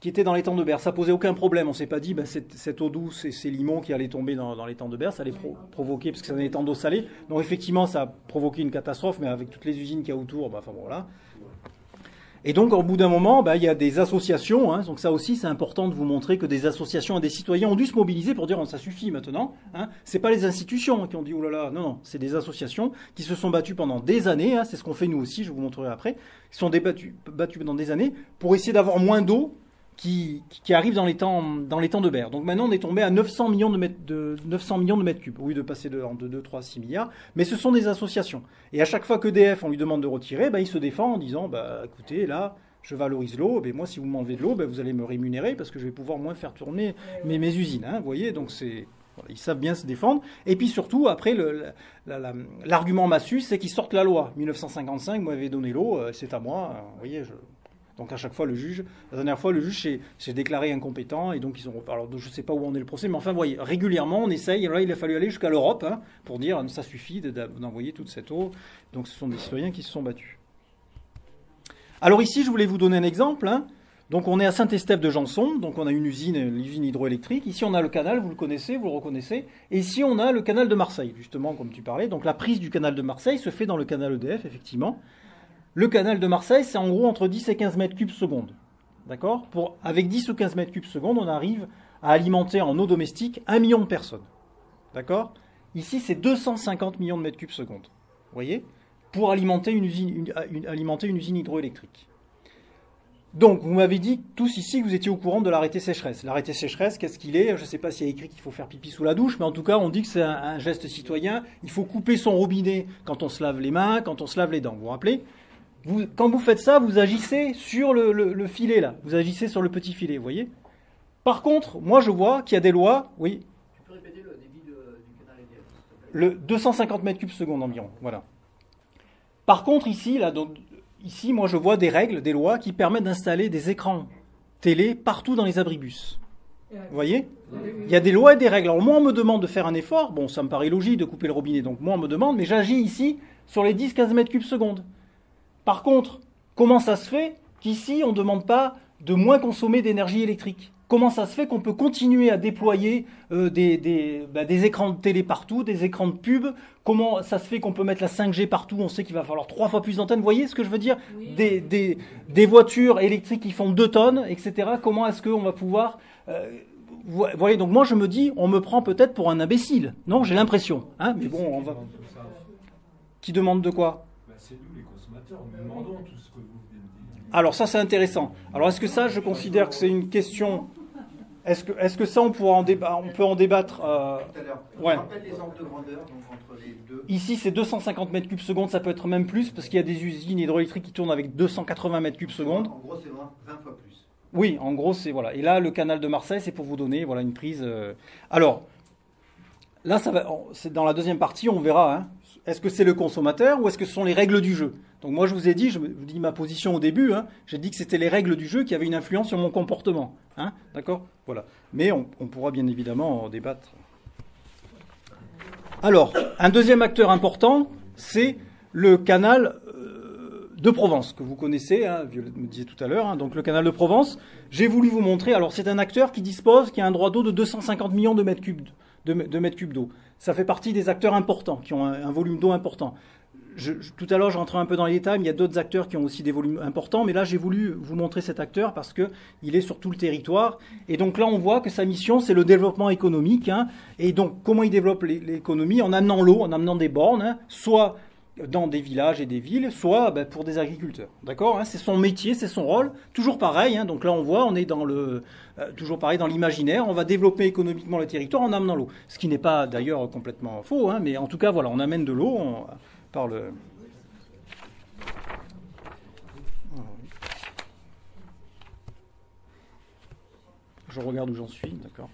étaient dans l'étang de Berre. Ça posait aucun problème. On s'est pas dit cette eau douce et ces limons qui allaient tomber dans l'étang de Berre, ça allait provoquer, parce que c'est un étang d'eau salée. Donc effectivement, ça a provoqué une catastrophe, mais avec toutes les usines qu'il y a autour, enfin bon, voilà. Et donc, au bout d'un moment, il y a des associations. Hein, donc ça aussi, c'est important de vous montrer que des associations et des citoyens ont dû se mobiliser pour dire ça suffit maintenant. Hein. C'est pas les institutions qui ont dit oh là là, non, c'est des associations qui se sont battues pendant des années. Hein, c'est ce qu'on fait nous aussi. Je vous montrerai après. Ils sont battus pendant des années pour essayer d'avoir moins d'eau qui arrive dans l'étang de Berre. Donc maintenant, on est tombé à 900 millions de mètres cubes. Oui, de passer de 2, 3, 6 milliards. Mais ce sont des associations. Et à chaque fois qu'EDF, on lui demande de retirer, il se défend en disant, écoutez, là, je valorise l'eau. Moi, si vous m'enlevez de l'eau, vous allez me rémunérer parce que je vais pouvoir moins faire tourner mes usines. Hein, vous voyez, donc voilà, ils savent bien se défendre. Et puis surtout, après, l'argument massu, c'est qu'ils sortent la loi. 1955, vous m'avez donné l'eau, c'est à moi. Vous voyez, donc à chaque fois, la dernière fois, le juge s'est déclaré incompétent, et donc alors je ne sais pas où en est le procès, mais enfin, vous voyez, régulièrement, on essaye, là, il a fallu aller jusqu'à l'Europe, hein, pour dire, ça suffit d'envoyer toute cette eau. Donc ce sont des citoyens qui se sont battus. Alors ici, je voulais vous donner un exemple, hein. Donc on est à Saint-Estèphe de Janson, donc on a l'usine hydroélectrique. Ici, on a le canal, vous le connaissez, vous le reconnaissez. Et ici, on a le canal de Marseille, justement, comme tu parlais. Donc la prise du canal de Marseille se fait dans le canal EDF, effectivement. Le canal de Marseille, c'est en gros entre 10 et 15 mètres cubes seconde. D'accord ? Avec 10 ou 15 mètres cubes seconde, on arrive à alimenter en eau domestique 1 million de personnes. D'accord ? Ici, c'est 250 millions de mètres cubes seconde. Vous voyez ? Pour alimenter une usine hydroélectrique. Donc, vous m'avez dit tous ici que vous étiez au courant de l'arrêté sécheresse. L'arrêté sécheresse, qu'est-ce qu'il est ? Je ne sais pas s'il y a écrit qu'il faut faire pipi sous la douche, mais en tout cas, on dit que c'est un geste citoyen. Il faut couper son robinet quand on se lave les mains, quand on se lave les dents. Vous vous rappelez ? Quand vous faites ça, vous agissez sur le filet, là. Vous agissez sur le petit filet, vous voyez ? Par contre, moi, je vois qu'il y a des lois... Oui. Tu peux répéter le débit du canal EDF, s'il te plaît ? Le 250 mètres cubes seconde environ, voilà. Par contre, ici, moi, je vois des règles, des lois qui permettent d'installer des écrans télé partout dans les abribus. Vous voyez ? Il y a des lois et des règles. Alors, moi, on me demande de faire un effort. Bon, ça me paraît logique de couper le robinet. Donc, moi, on me demande, mais j'agis ici sur les 10-15 mètres cubes seconde. Par contre, comment ça se fait qu'ici, on ne demande pas de moins consommer d'énergie électrique ? Comment ça se fait qu'on peut continuer à déployer des écrans de télé partout, des écrans de pub ? Comment ça se fait qu'on peut mettre la 5G partout ? On sait qu'il va falloir 3 fois plus d'antennes. Vous voyez ce que je veux dire ? Oui. Des voitures électriques qui font 2 tonnes, etc. Comment est-ce qu'on va pouvoir... vous voyez, donc moi je me dis, on me prend peut-être pour un imbécile. Non, j'ai l'impression. Hein, mais bon, on va... Qui demande de quoi ? C'est nous les consommateurs, nous demandons tout ce que vous venez de dire. Alors ça c'est intéressant. Alors est-ce que ça je considère que c'est une question... Est-ce que ça, on pourra on peut en débattre Tout à l'heure. Ouais. Je rappelle les ordres de grandeur donc, entre les deux. Ici, c'est 250 mètres cubes secondes, ça peut être même plus, parce qu'il y a des usines hydroélectriques qui tournent avec 280 mètres cubes secondes. En gros, c'est 20 fois plus. Oui, en gros, c'est voilà. Et là, le canal de Marseille, c'est pour vous donner voilà une prise. Alors, là, c'est dans la deuxième partie, on verra. Hein. Est-ce que c'est le consommateur ou est-ce que ce sont les règles du jeu? Donc moi, je vous ai dit, je vous dis ma position au début. Hein, j'ai dit que c'était les règles du jeu qui avaient une influence sur mon comportement. Hein, d'accord? Voilà. Mais on pourra bien évidemment en débattre. Alors, un deuxième acteur important, c'est le canal de Provence, que vous connaissez, hein, Violette me disait tout à l'heure, hein, donc le canal de Provence. J'ai voulu vous montrer, alors c'est un acteur qui a un droit d'eau de 250 millions de mètres cubes d'eau. Ça fait partie des acteurs importants, qui ont un volume d'eau important. Tout à l'heure, je rentrais un peu dans les détails, mais il y a d'autres acteurs qui ont aussi des volumes importants, mais là, j'ai voulu vous montrer cet acteur parce qu'il est sur tout le territoire. Et donc là, on voit que sa mission, c'est le développement économique. Hein, et donc, comment il développe l'économie? En amenant l'eau, en amenant des bornes, hein, soit dans des villages et des villes, soit pour des agriculteurs. D'accord, hein, c'est son métier, c'est son rôle. Toujours pareil. Hein, donc là, on voit, on est toujours pareil dans l'imaginaire. On va développer économiquement le territoire en amenant l'eau. Ce qui n'est pas d'ailleurs complètement faux. Hein, mais en tout cas, voilà, on amène de l'eau par le... Je regarde où j'en suis, d'accord.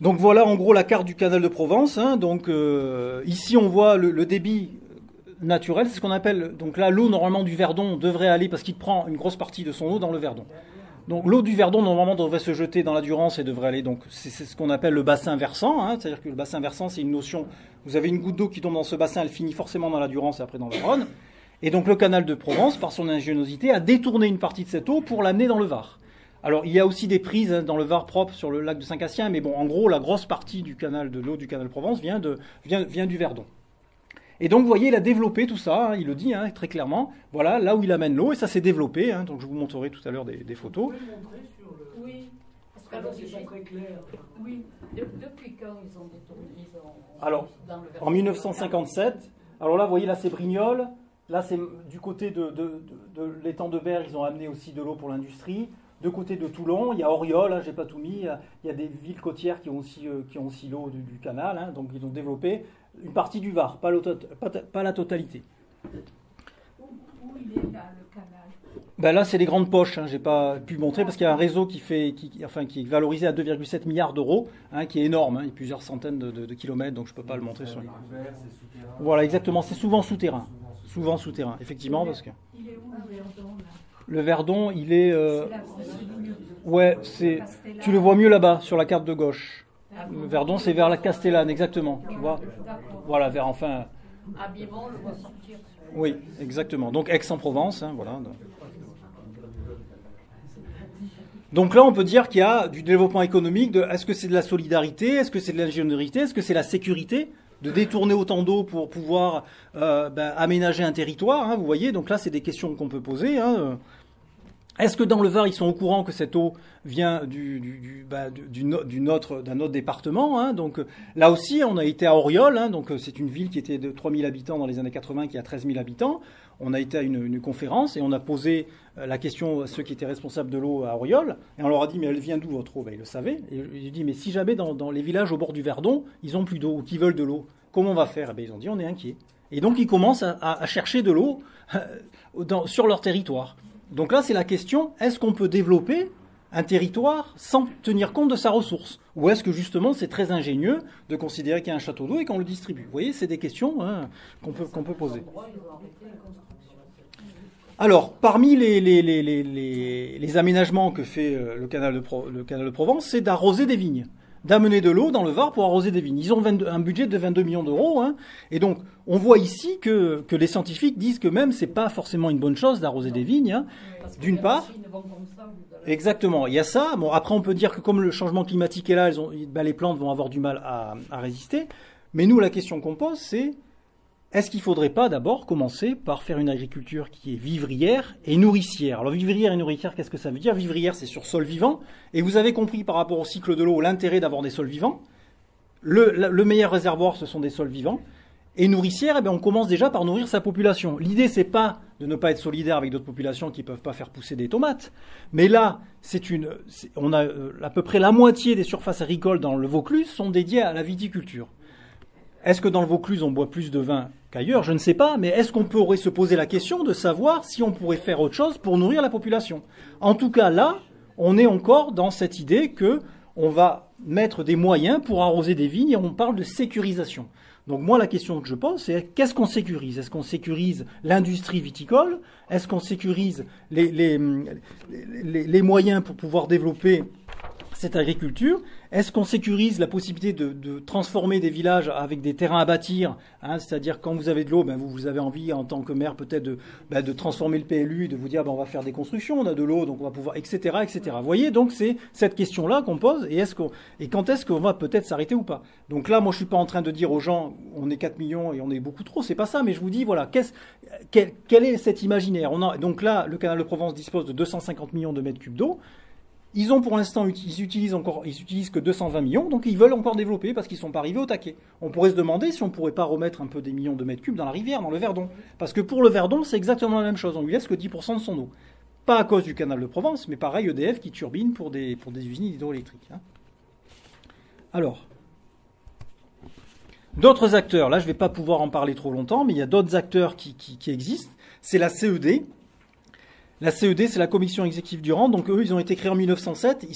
Donc voilà en gros la carte du canal de Provence. Hein, donc ici on voit le débit naturel, c'est ce qu'on appelle. Donc là l'eau normalement du Verdon devrait aller parce qu'il prend une grosse partie de son eau dans le Verdon. Donc l'eau du Verdon normalement devrait se jeter dans la Durance et devrait aller. Donc c'est ce qu'on appelle le bassin versant. Hein, c'est-à-dire que le bassin versant c'est une notion. Vous avez une goutte d'eau qui tombe dans ce bassin, elle finit forcément dans la Durance et après dans le Rhône. Et donc le canal de Provence, par son ingéniosité, a détourné une partie de cette eau pour l'amener dans le Var. Alors, il y a aussi des prises dans le Var propre sur le lac de Saint-Cassien, mais bon, en gros, la grosse partie de l'eau du canal de Provence vient du Verdon. Et donc, vous voyez, il a développé tout ça, hein, il le dit hein, très clairement. Voilà, là où il amène l'eau, et ça s'est développé. Hein, donc, je vous montrerai tout à l'heure des photos. Vous pouvez le montrer sur le... Oui, parce Ah non, que c'est pas très clair. oui, depuis quand ils ont détourné Alors, dans le en 1957, alors là, vous voyez, là, c'est Brignoles. Là, c'est du côté de l'étang de Berre, ils ont amené aussi de l'eau pour l'industrie. De côté de Toulon, il y a Auriol, hein, j'ai pas tout mis, il y a des villes côtières qui ont aussi l'eau du canal, hein, donc ils ont développé une partie du Var, pas la totalité. Où il est là, le canal? Ben là, c'est les grandes poches, hein, j'ai pas pu montrer parce qu'il y a un réseau qui est valorisé à 2,7 milliards d'euros, hein, qui est énorme, hein, il y a plusieurs centaines de kilomètres, donc je peux pas le montrer sur les... Voilà, exactement, c'est souvent souterrain. Souvent souterrain, effectivement, parce que... Il est où le Verdon, là? Le Verdon, il est... Ouais, tu le vois mieux là-bas, sur la carte de gauche. Le Verdon, c'est vers la Castellane, exactement. Tu vois? Voilà, vers enfin... À Bivon, on le voit sortir. Oui, exactement. Donc Aix-en-Provence, hein, voilà. Donc là, on peut dire qu'il y a du développement économique. Est-ce que c'est de la solidarité? Est-ce que c'est de l'ingénierie? Est-ce que c'est la sécurité? De détourner autant d'eau pour pouvoir aménager un territoire, hein, vous voyez. Donc là, c'est des questions qu'on peut poser. Hein. Est-ce que dans le Var, ils sont au courant que cette eau vient d'un autre département, hein. Donc là aussi, on a été à Auriol, hein, donc c'est une ville qui était de 3000 habitants dans les années 80, qui a 13 000 habitants. On a été à une conférence et on a posé la question à ceux qui étaient responsables de l'eau à Auriol. Et on leur a dit, mais elle vient d'où votre eau? Ben, ils le savaient. Et j'ai dit, mais si jamais dans les villages au bord du Verdon, ils n'ont plus d'eau ou qu'ils veulent de l'eau, comment on va faire? Ben, ils ont dit, on est inquiets. Et donc ils commencent à chercher de l'eau sur leur territoire. Donc là, c'est la question, est-ce qu'on peut développer un territoire sans tenir compte de sa ressource? Ou est-ce que justement c'est très ingénieux de considérer qu'il y a un château d'eau et qu'on le distribue? Vous voyez, c'est des questions hein, qu'on peut poser. Alors, parmi les aménagements que fait le canal de Provence, c'est d'arroser des vignes, d'amener de l'eau dans le Var pour arroser des vignes. Ils ont un budget de 22 millions d'euros. Hein, et donc, on voit ici que les scientifiques disent que même c'est pas forcément une bonne chose d'arroser des vignes, hein, d'une part. Exactement, il y a ça. Bon, après, on peut dire que comme le changement climatique est là, les plantes vont avoir du mal à résister. Mais nous, la question qu'on pose, c'est est-ce qu'il ne faudrait pas d'abord commencer par faire une agriculture qui est vivrière et nourricière? Alors vivrière et nourricière, qu'est-ce que ça veut dire? Vivrière, c'est sur sol vivant. Et vous avez compris par rapport au cycle de l'eau l'intérêt d'avoir des sols vivants. Le meilleur réservoir, ce sont des sols vivants. Et nourricière, eh bien, on commence déjà par nourrir sa population. L'idée, c'est pas de ne pas être solidaire avec d'autres populations qui peuvent pas faire pousser des tomates. Mais là, on a à peu près la moitié des surfaces agricoles dans le Vaucluse sont dédiées à la viticulture. Est-ce que dans le Vaucluse, on boit plus de vin qu'ailleurs? Je ne sais pas, mais est-ce qu'on pourrait se poser la question de savoir si on pourrait faire autre chose pour nourrir la population? En tout cas, là, on est encore dans cette idée que on va mettre des moyens pour arroser des vignes et on parle de sécurisation. Donc moi, la question que je pose, c'est qu'est-ce qu'on sécurise? Est-ce qu'on sécurise l'industrie viticole? Est-ce qu'on sécurise les moyens pour pouvoir développer cette agriculture? Est-ce qu'on sécurise la possibilité de transformer des villages avec des terrains à bâtir, hein, c'est-à-dire quand vous avez de l'eau, ben vous avez envie en tant que maire peut-être de transformer le PLU et de vous dire ben on va faire des constructions, on a de l'eau, donc on va pouvoir, etc., etc. Vous voyez, donc c'est cette question-là qu'on pose et quand est-ce qu'on va peut-être s'arrêter ou pas. Donc là, moi je suis pas en train de dire aux gens on est 4 millions et on est beaucoup trop, c'est pas ça, mais je vous dis voilà, quel est cet imaginaire? Donc là, le canal de Provence dispose de 250 millions de mètres cubes d'eau. Ils ont pour l'instant, ils utilisent que 220 millions, donc ils veulent encore développer parce qu'ils ne sont pas arrivés au taquet. On pourrait se demander si on ne pourrait pas remettre un peu des millions de mètres cubes dans la rivière, dans le Verdon. Parce que pour le Verdon, c'est exactement la même chose. On lui laisse que 10% de son eau. Pas à cause du canal de Provence, mais pareil, EDF qui turbine pour des usines hydroélectriques. Hein. Alors, d'autres acteurs, là je ne vais pas pouvoir en parler trop longtemps, mais il y a d'autres acteurs qui existent. C'est la CED. La CED, c'est la Commission exécutive du Rhône. Donc eux, ils ont été créés en 1907. Ils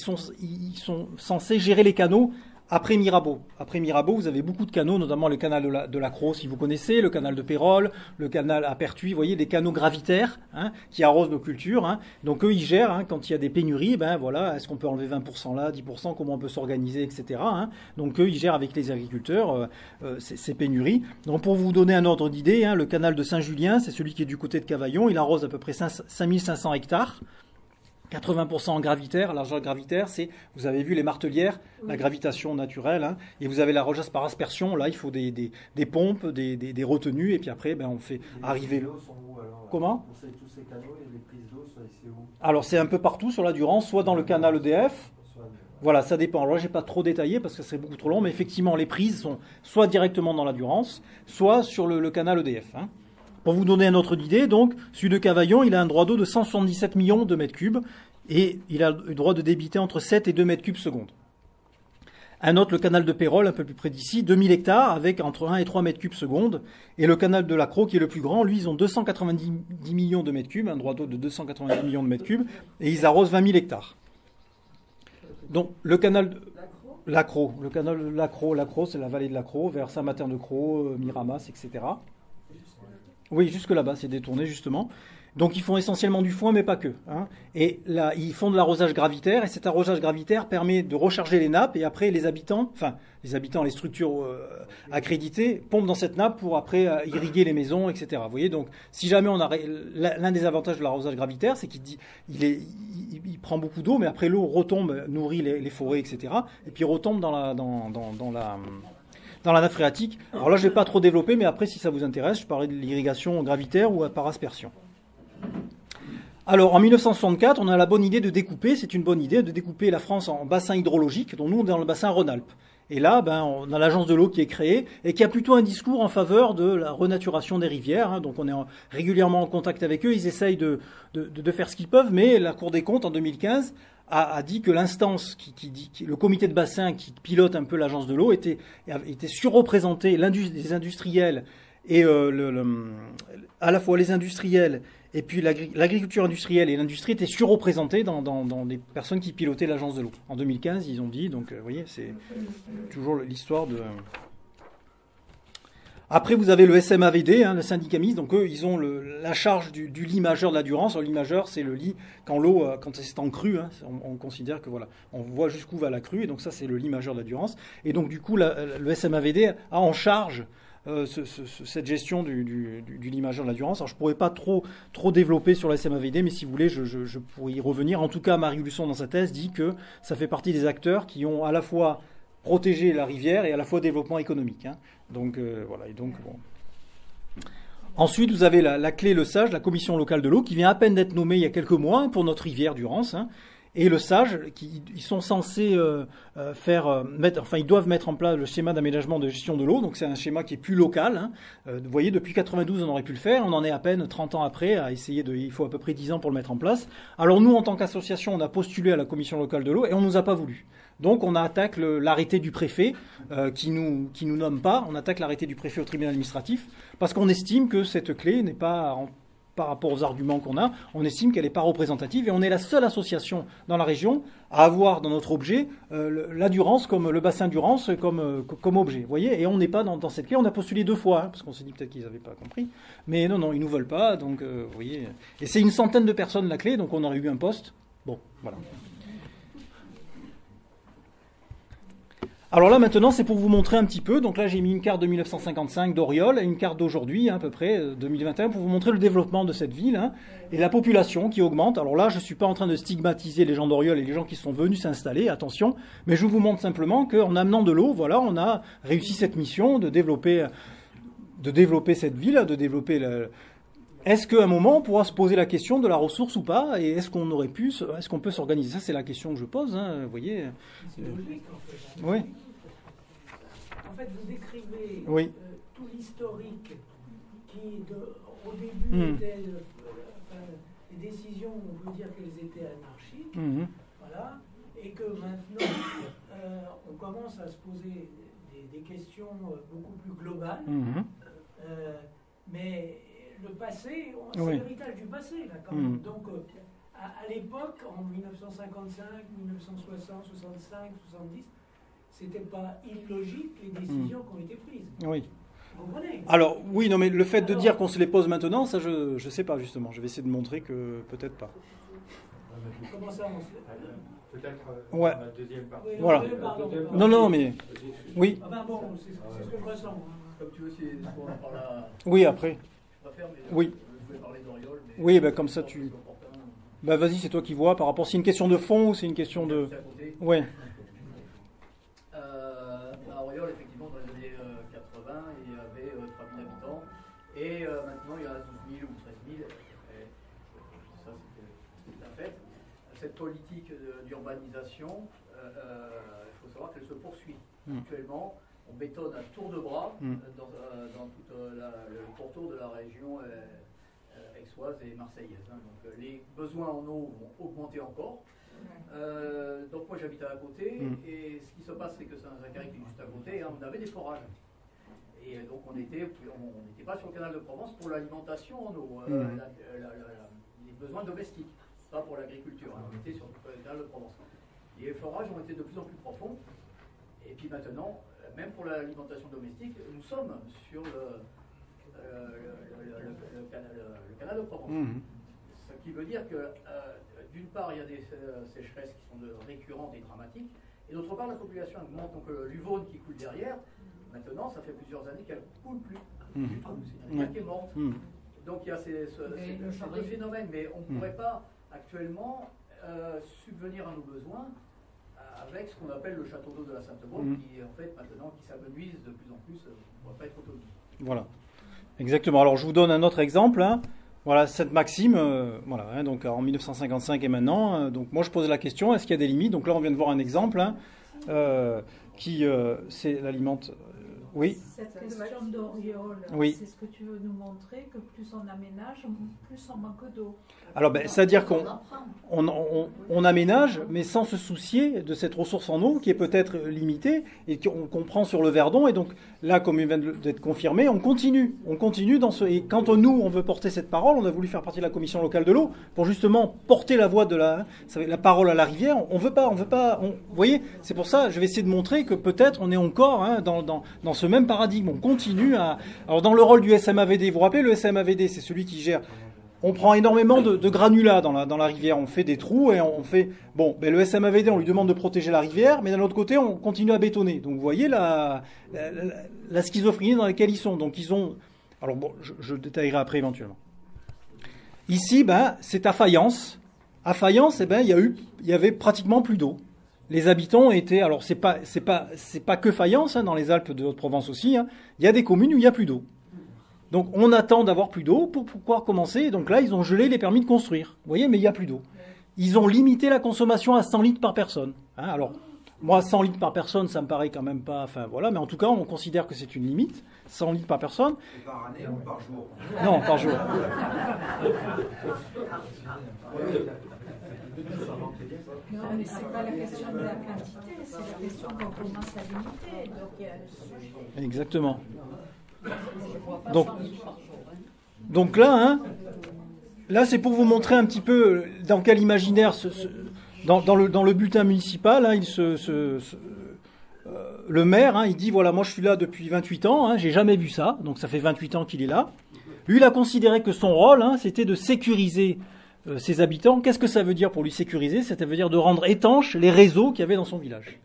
sont censés gérer les canaux après Mirabeau. Après Mirabeau, vous avez beaucoup de canaux, notamment le canal de la Crau, si vous connaissez, le canal de Pérol, le canal à Pertuis. Vous voyez, des canaux gravitaires hein, qui arrosent nos cultures. Hein. Donc eux, ils gèrent hein, quand il y a des pénuries. Ben voilà, est-ce qu'on peut enlever 20% là, 10%, comment on peut s'organiser, etc. Hein. Donc eux, ils gèrent avec les agriculteurs ces pénuries. Donc pour vous donner un ordre d'idée, hein, le canal de Saint-Julien, c'est celui qui est du côté de Cavaillon. Il arrose à peu près 5500 hectares. 80% en gravitaire, l'argent gravitaire, c'est, vous avez vu les martelières, la gravitation naturelle, hein, et vous avez l'arrosage par aspersion, là il faut des pompes, des retenues, et puis après ben, on fait arriver... Comment? On sait tous ces canaux et les prises d'eau, c'est où? Alors c'est un peu partout sur la Durance, soit dans le canal EDF, voilà, ça dépend. Alors là, j'ai pas trop détaillé parce que ça serait beaucoup trop long, mais effectivement les prises sont soit directement dans la Durance, soit sur le canal EDF, hein. Pour vous donner un autre idée, donc, celui de Cavaillon, il a un droit d'eau de 177 millions de mètres cubes et il a le droit de débiter entre 7 et 2 mètres cubes secondes. Un autre, le canal de Pérol, un peu plus près d'ici, 2000 hectares avec entre 1 et 3 mètres cubes secondes. Et le canal de la Crau, qui est le plus grand, lui, ils ont 290 millions de mètres cubes, un droit d'eau de 290 millions de mètres cubes, et ils arrosent 20 000 hectares. Donc, le canal de la Crau, le canal de la Crau, c'est la vallée de la Crau, vers Saint-Martin-de-Crau, Miramas, etc. Oui, jusque là-bas, c'est détourné justement. Donc ils font essentiellement du foin, mais pas que. Hein. Et là, ils font de l'arrosage gravitaire, et cet arrosage gravitaire permet de recharger les nappes, et après les habitants, les structures accréditées, pompent dans cette nappe pour après irriguer les maisons, etc. Vous voyez, donc si jamais on a l'un des avantages de l'arrosage gravitaire, c'est qu'il prend beaucoup d'eau, mais après l'eau retombe, nourrit les forêts, etc. Et puis retombe dans la nappe phréatique. Alors là, je ne vais pas trop développer, mais après, si ça vous intéresse, je parlerai de l'irrigation gravitaire ou par aspersion. Alors, en 1964, on a la bonne idée de découper, c'est une bonne idée, de découper la France en bassins hydrologiques, dont nous, on est dans le bassin Rhône-Alpes. Et là, on a l'agence de l'eau qui est créée et qui a plutôt un discours en faveur de la renaturation des rivières. Hein. Donc, on est régulièrement en contact avec eux. Ils essayent de faire ce qu'ils peuvent, mais la Cour des comptes, en 2015, a dit que l'instance, le comité de bassin qui pilote un peu l'agence de l'eau était surreprésenté, les industriels et à la fois les industriels et puis l'agriculture industrielle et l'industrie étaient surreprésentés dans les personnes qui pilotaient l'agence de l'eau. En 2015, ils ont dit, donc vous voyez, c'est toujours l'histoire de... Après, vous avez le SMAVD, hein, le syndicat mixte. Donc eux, ils ont la charge du lit majeur de la Durance. Le lit majeur, c'est le lit quand l'eau, quand c'est en crue. Hein, on considère que voilà, on voit jusqu'où va la crue. Et donc ça, c'est le lit majeur de la Durance. Et donc du coup, le SMAVD a en charge cette gestion du lit majeur de la Durance. Alors je pourrais pas trop développer sur le SMAVD, mais si vous voulez, je pourrais y revenir. En tout cas, Marie Luçon, dans sa thèse, dit que ça fait partie des acteurs qui ont à la fois protéger la rivière et à la fois développement économique. Hein. Donc voilà. Et donc bon. Ensuite, vous avez la clé Le Sage, la commission locale de l'eau, qui vient à peine d'être nommée il y a quelques mois pour notre rivière Durance. Hein. et le SAGE, ils sont censés ils doivent mettre en place le schéma d'aménagement de gestion de l'eau. Donc c'est un schéma qui est plus local. Hein. Vous voyez, depuis 92, on aurait pu le faire. On en est à peine 30 ans après à essayer il faut à peu près 10 ans pour le mettre en place. Alors nous, en tant qu'association, on a postulé à la commission locale de l'eau et on nous a pas voulu. Donc on attaque l'arrêté du préfet qui nous nomme pas. On attaque l'arrêté du préfet au tribunal administratif parce qu'on estime que cette clé n'est pas par rapport aux arguments qu'on a, on estime qu'elle n'est pas représentative et on est la seule association dans la région à avoir dans notre objet la Durance, comme le bassin Durance comme objet. Vous voyez, et on n'est pas dans cette clé. On a postulé 2 fois, hein, parce qu'on s'est dit peut-être qu'ils n'avaient pas compris. Mais non, ils nous veulent pas. Donc, vous voyez, et c'est une centaine de personnes la clé, donc on aurait eu un poste. Bon, voilà. Alors là, maintenant, c'est pour vous montrer un petit peu. Donc là, j'ai mis une carte de 1955 d'Oriol et une carte d'aujourd'hui, hein, à peu près, 2021, pour vous montrer le développement de cette ville, hein, et la population qui augmente. Alors là, je ne suis pas en train de stigmatiser les gens d'Oriol et les gens qui sont venus s'installer, attention, mais je vous montre simplement qu'en amenant de l'eau, voilà, on a réussi cette mission de développer cette ville, de développer Est-ce qu'à un moment, on pourra se poser la question de la ressource ou pas? Et est-ce qu'on peut s'organiser? Ça, c'est la question que je pose, hein, vous voyez. C'est logique, en fait. Oui. En fait, vous décrivez Oui. tout l'historique qui, au début, était... les décisions, on peut dire qu'elles étaient anarchiques, voilà, et que maintenant, on commence à se poser des questions beaucoup plus globales, mais... Le passé, c'est l'héritage du passé, là, quand même. Donc, à l'époque, en 1955, 1960, 65, 70, c'était pas illogique les décisions qui ont été prises. Oui. Vous comprenez? Alors, oui, non, mais le fait de dire qu'on se les pose maintenant, ça, je sais pas, justement. Je vais essayer de montrer que peut-être pas. Comment ça, on se... Peut-être ouais. la deuxième partie. Oui, voilà. Non, mais... Oui. Ah ben bon, c'est ce que je ressens. Hein. Comme tu veux, si on en parle à... Oui, après. Mais oui. Je voulais parler d'Oriol. Oui, ben, comme ça, tu... Bah, vas-y, c'est toi qui vois, par rapport... C'est une question de fond ou c'est une question de... Ouais. À Oriol, effectivement, dans les années 80, il y avait 3000 habitants. Et maintenant, il y en a 12 000 ou 13 000. Et ça, c'était la fête. Cette politique d'urbanisation, il faut savoir qu'elle se poursuit. Actuellement, on bétonne à tour de bras dans tout le pourtour de la région aixoise et marseillaise. Hein. Donc les besoins en eau vont augmenter encore. Donc moi j'habite à côté et ce qui se passe c'est que Saint-Zacharie qui est juste à côté, hein, on avait des forages. Et donc on n'était pas sur le canal de Provence pour l'alimentation en eau, les besoins domestiques, pas pour l'agriculture. Hein, on était sur le canal de Provence. Les forages ont été de plus en plus profonds. Et puis maintenant, même pour l'alimentation domestique, nous sommes sur le canal de Provence. Ce qui veut dire que, d'une part, il y a des sécheresses qui sont récurrentes et dramatiques, et d'autre part, la population augmente. Donc l'Uvaune qui coule derrière, maintenant, ça fait plusieurs années qu'elle ne coule plus du tout. C'est une rivière qui est morte. Donc il y a ces deux phénomènes, mais on ne pourrait pas actuellement subvenir à nos besoins avec ce qu'on appelle le château d'eau de la Sainte-Baume, qui en fait maintenant qui s'amenuise de plus en plus, on ne pourrait pas être autonome. Voilà, exactement. Alors je vous donne un autre exemple. Hein. Voilà cette maxime. Voilà, hein, donc en 1955 et maintenant. Donc moi je pose la question, est-ce qu'il y a des limites? Donc là on vient de voir un exemple hein, qui c'est l'alimente. Oui. Cette question d'Oriol, oui. C'est ce que tu veux nous montrer, que plus on aménage, plus on manque d'eau. Alors, c'est-à-dire qu'on aménage, mais sans se soucier de cette ressource en eau qui est peut-être limitée et qu'on comprend sur le Verdon. Et donc là, comme il vient d'être confirmé, on continue dans ce. Et quand nous, on veut porter cette parole, on a voulu faire partie de la commission locale de l'eau pour justement porter la voix de la parole à la rivière. On veut pas. Vous voyez, c'est pour ça, je vais essayer de montrer que peut-être on est encore hein, dans ce même paradigme. On continue à. Alors dans le rôle du SMAVD, vous vous rappelez, le SMAVD, c'est celui qui gère. On prend énormément de granulats dans la rivière, on fait des trous et on fait... Bon, ben le SMAVD, on lui demande de protéger la rivière, mais d'un autre côté, on continue à bétonner. Donc vous voyez la schizophrénie dans laquelle ils sont. Donc ils ont... Alors bon, je détaillerai après éventuellement. Ici, ben, c'est à Fayence. À Fayence, eh ben, il y avait pratiquement plus d'eau. Les habitants étaient... Alors c'est pas que Fayence, hein, dans les Alpes de Haute-Provence aussi. Hein. Il y a des communes où il n'y a plus d'eau. Donc on attend d'avoir plus d'eau pour pouvoir commencer. Donc là, ils ont gelé les permis de construire. Vous voyez, mais il n'y a plus d'eau. ils ont limité la consommation à 100 litres par personne. Hein, alors, moi, 100 litres par personne, ça me paraît quand même pas... Enfin, voilà, mais en tout cas, on considère que c'est une limite. 100 litres par personne. Et par année ou par jour? Non, par jour. Non, mais c'est pas la question de la quantité, c'est la question qu'on commence à limiter. Donc, il y a le sujet. Exactement. Donc là, hein, là, c'est pour vous montrer un petit peu dans quel imaginaire, dans le bulletin municipal, hein, le maire, hein, il dit, voilà, moi je suis là depuis 28 ans, hein, j'ai jamais vu ça, donc ça fait 28 ans qu'il est là. Lui, il a considéré que son rôle, hein, c'était de sécuriser ses habitants. Qu'est-ce que ça veut dire pour lui sécuriser? Ça veut dire de rendre étanches les réseaux qu'il y avait dans son village.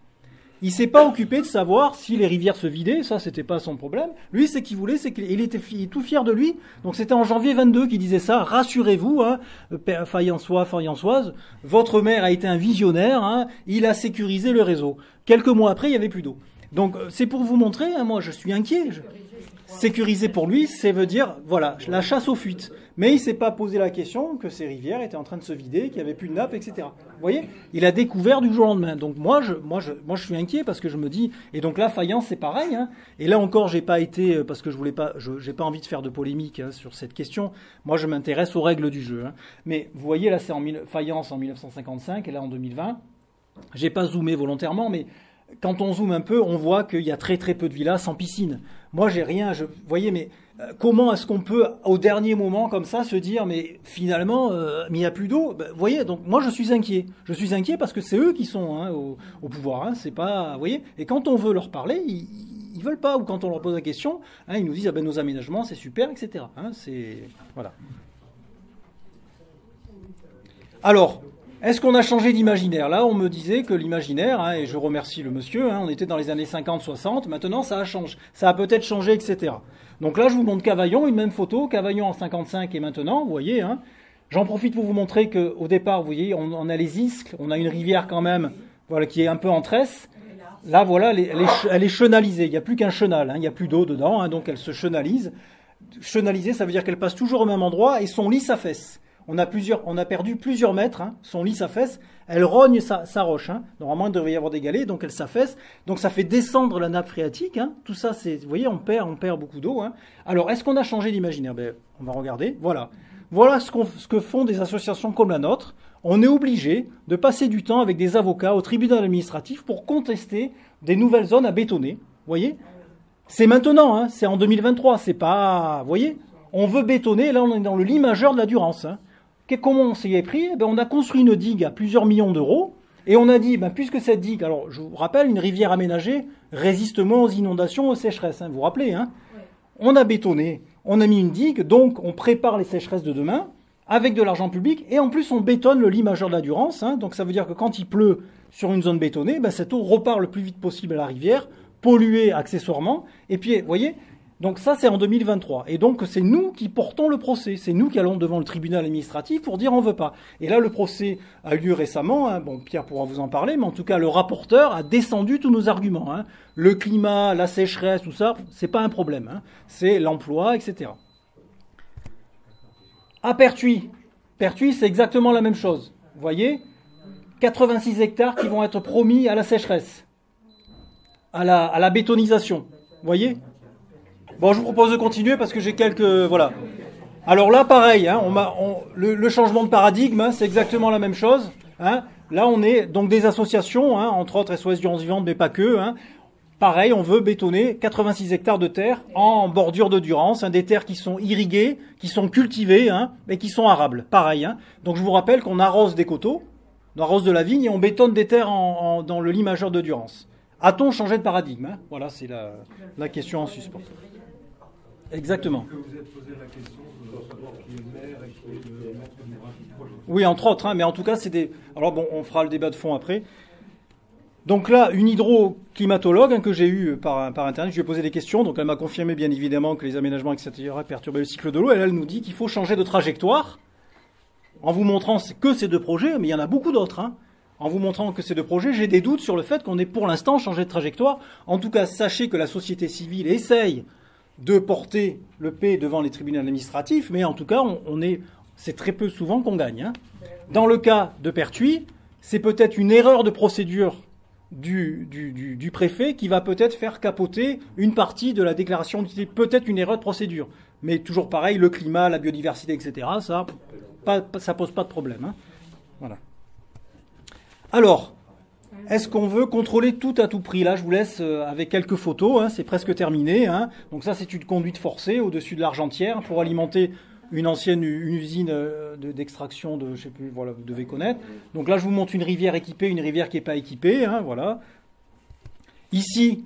Il s'est pas occupé de savoir si les rivières se vidaient, ça c'était pas son problème. Lui, ce qu'il voulait, c'est qu'il était tout fier de lui. Donc c'était en janvier 22 qu'il disait ça. Rassurez-vous, hein, Fayençois, Fayençoises, votre maire a été un visionnaire, hein, il a sécurisé le réseau. Quelques mois après, il y avait plus d'eau. Donc c'est pour vous montrer, hein, moi je suis inquiet. Sécuriser pour lui, ça veut dire, voilà, la chasse aux fuites. Mais il s'est pas posé la question que ces rivières étaient en train de se vider, qu'il n'y avait plus de nappe, etc. Vous voyez, il a découvert du jour au lendemain. Donc moi, je suis inquiet parce que je me dis, et donc là, Fayence, c'est pareil. Hein, et là encore, j'ai pas été, parce que j'ai pas envie de faire de polémique hein, sur cette question. Moi, je m'intéresse aux règles du jeu. Hein. Mais vous voyez, là, c'est Fayence en 1955, et là en 2020. J'ai pas zoomé volontairement, mais quand on zoome un peu, on voit qu'il y a très très peu de villas sans piscine. Moi, j'ai rien. Vous voyez, mais comment est-ce qu'on peut, au dernier moment, comme ça, se dire, mais finalement, mais il n'y a plus d'eau. Vous voyez, donc moi, je suis inquiet. Je suis inquiet parce que c'est eux qui sont hein, au pouvoir. Hein, c'est pas, vous voyez. Et quand on veut leur parler, ils veulent pas. Ou quand on leur pose la question, hein, ils nous disent, ah ben nos aménagements, c'est super, etc. Hein, c'est voilà. Alors. Est-ce qu'on a changé d'imaginaire? Là, on me disait que l'imaginaire, hein, et je remercie le monsieur, hein, on était dans les années 50-60, maintenant ça a changé, ça a peut-être changé, etc. Donc là, je vous montre Cavaillon, une même photo, Cavaillon en 55 et maintenant, vous voyez. Hein, j'en profite pour vous montrer qu'au départ, vous voyez, on a les Iscles, on a une rivière quand même, voilà, qui est un peu en tresse. Là, voilà, elle est chenalisée, il n'y a plus qu'un chenal, hein, il n'y a plus d'eau dedans, hein, donc elle se chenalise. Chenalisée, ça veut dire qu'elle passe toujours au même endroit et son lit s'affaisse. On a perdu plusieurs mètres, hein, son lit s'affaisse, elle rogne sa roche. Hein. Normalement, il devrait y avoir des galets, donc elle s'affaisse. Donc ça fait descendre la nappe phréatique. Hein. Tout ça, vous voyez, on perd beaucoup d'eau. Hein. Alors, est-ce qu'on a changé d'imaginaire? Ben, on va regarder. Voilà. Voilà ce que font des associations comme la nôtre. On est obligé de passer du temps avec des avocats au tribunal administratif pour contester des nouvelles zones à bétonner. Vous voyez? C'est maintenant, hein, c'est en 2023. C'est pas... Vous voyez? On veut bétonner, là on est dans le lit majeur de la Durance. Hein. Comment on s'y est pris? Ben, on a construit une digue à plusieurs millions d'euros et on a dit, ben, puisque cette digue, alors je vous rappelle, une rivière aménagée résiste moins aux inondations, aux sécheresses, hein, vous vous rappelez, hein? Oui. On a bétonné, on a mis une digue, donc on prépare les sécheresses de demain avec de l'argent public et en plus on bétonne le lit majeur de la Durance, hein, donc ça veut dire que quand il pleut sur une zone bétonnée, ben, cette eau repart le plus vite possible à la rivière, polluée accessoirement, et puis, vous voyez, donc ça, c'est en 2023. Et donc, c'est nous qui portons le procès. C'est nous qui allons devant le tribunal administratif pour dire on veut pas. Et là, le procès a eu lieu récemment. Hein. Bon, Pierre pourra vous en parler, mais en tout cas, le rapporteur a descendu tous nos arguments. Hein. Le climat, la sécheresse, tout ça, c'est pas un problème. Hein. C'est l'emploi, etc. À Pertuis. Pertuis, c'est exactement la même chose. Vous voyez, 86 hectares qui vont être promis à la sécheresse, à la bétonisation. Vous voyez? Bon, je vous propose de continuer parce que j'ai quelques... Voilà. Alors là, pareil, hein, le changement de paradigme, hein, c'est exactement la même chose. Hein. Là, on est donc des associations, hein, entre autres SOS Durance Vivante, mais pas que. Hein. Pareil, on veut bétonner 86 hectares de terre en bordure de Durance, hein, des terres qui sont irriguées, qui sont cultivées, hein, et qui sont arables. Pareil. Hein. Donc je vous rappelle qu'on arrose des coteaux, on arrose de la vigne et on bétonne des terres dans le lit majeur de Durance. A-t-on changé de paradigme? Hein? Voilà, c'est la question en suspens. Exactement. Que vous êtes posé la question de savoir qui est le maire et qui est le maître d'ouvrage du projet. Oui, entre autres, hein, mais en tout cas, c'est des... Alors bon, on fera le débat de fond après. Donc là, une hydroclimatologue hein, que j'ai eue par Internet, je lui ai posé des questions, donc elle m'a confirmé bien évidemment que les aménagements, etc., perturbaient le cycle de l'eau, et elle nous dit qu'il faut changer de trajectoire, en vous montrant que ces deux projets, mais il y en a beaucoup d'autres, hein. En vous montrant que ces deux projets, j'ai des doutes sur le fait qu'on ait pour l'instant changé de trajectoire. En tout cas, sachez que la société civile essaye de porter le P devant les tribunaux administratifs, mais en tout cas, c'est très peu souvent qu'on gagne. Hein. Dans le cas de Pertuis, c'est peut-être une erreur de procédure du préfet qui va peut-être faire capoter une partie de la déclaration d'utilité, peut-être une erreur de procédure. Mais toujours pareil, le climat, la biodiversité, etc., ça pose pas de problème. Hein. Voilà. Alors, est-ce qu'on veut contrôler tout à tout prix? Là, je vous laisse avec quelques photos, hein, c'est presque terminé. Hein. Donc ça, c'est une conduite forcée au-dessus de l'Argentière pour alimenter une usine d'extraction de, je sais plus, voilà, vous devez connaître. Donc là, je vous montre une rivière équipée, une rivière qui n'est pas équipée, hein, voilà. Ici,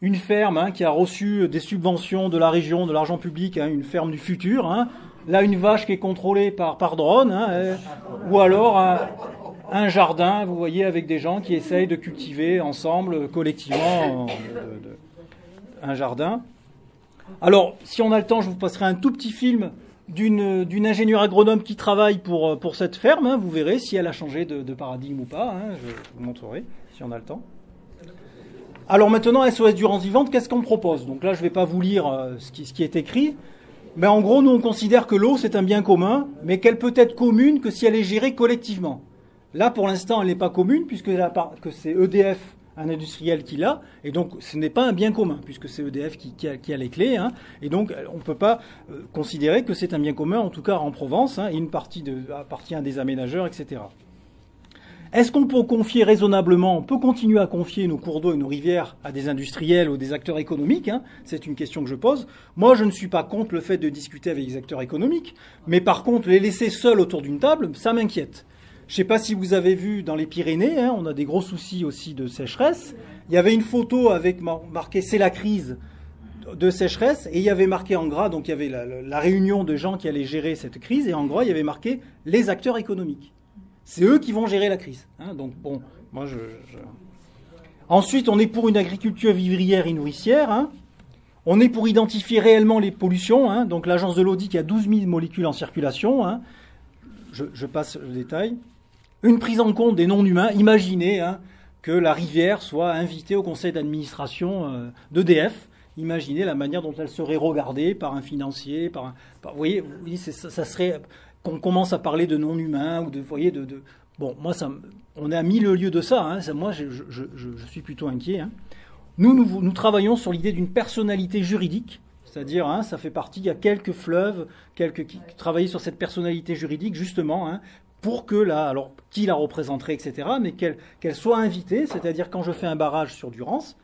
une ferme hein, qui a reçu des subventions de la région, de l'argent public, hein, une ferme du futur. Hein. Là, une vache qui est contrôlée par drone, hein, ou alors un jardin, vous voyez, avec des gens qui essayent de cultiver ensemble, collectivement, un jardin. Alors, si on a le temps, je vous passerai un tout petit film d'une ingénieure agronome qui travaille pour cette ferme. Hein, vous verrez si elle a changé de paradigme ou pas. Hein, je vous montrerai, si on a le temps. Alors maintenant, SOS Durance Vivante, qu'est-ce qu'on propose? Donc là, je ne vais pas vous lire ce qui est écrit. Mais en gros, nous, on considère que l'eau, c'est un bien commun, mais qu'elle peut être commune que si elle est gérée collectivement. Là, pour l'instant, elle n'est pas commune, puisque c'est EDF, un industriel, qui l'a, et donc ce n'est pas un bien commun, puisque c'est EDF qui a les clés, hein, et donc on ne peut pas considérer que c'est un bien commun, en tout cas en Provence, hein, et une partie appartient à des aménageurs, etc. Est-ce qu'on peut confier raisonnablement, on peut continuer à confier nos cours d'eau et nos rivières à des industriels ou des acteurs économiques, hein, c'est une question que je pose. Moi, je ne suis pas contre le fait de discuter avec les acteurs économiques, mais par contre, les laisser seuls autour d'une table, ça m'inquiète. Je ne sais pas si vous avez vu dans les Pyrénées, hein, on a des gros soucis aussi de sécheresse. Il y avait une photo avec marqué « C'est la crise » de sécheresse, et il y avait marqué en gras, donc il y avait la réunion de gens qui allaient gérer cette crise, et en gras, il y avait marqué « Les acteurs économiques ». C'est eux qui vont gérer la crise. Hein, donc bon, moi Ensuite, on est pour une agriculture vivrière et nourricière. Hein. On est pour identifier réellement les pollutions. Hein. Donc l'agence de l'eau dit qu'il y a 12 000 molécules en circulation. Hein. Je passe le détail. Une prise en compte des non-humains. Imaginez hein, que la rivière soit invitée au conseil d'administration d'EDF. Imaginez la manière dont elle serait regardée par un financier. Vous voyez, ça serait qu'on commence à parler de non-humains ou Bon, moi, on est à 1000 lieues de ça. Hein, moi, je suis plutôt inquiet. Hein. Nous travaillons sur l'idée d'une personnalité juridique. C'est-à-dire, hein, ça fait partie, il y a quelques fleuves, qui travaillent sur cette personnalité juridique, justement, hein, pour que alors, qui la représenterait, etc., mais qu'elle soit invitée, c'est-à-dire quand je fais un barrage sur Durance,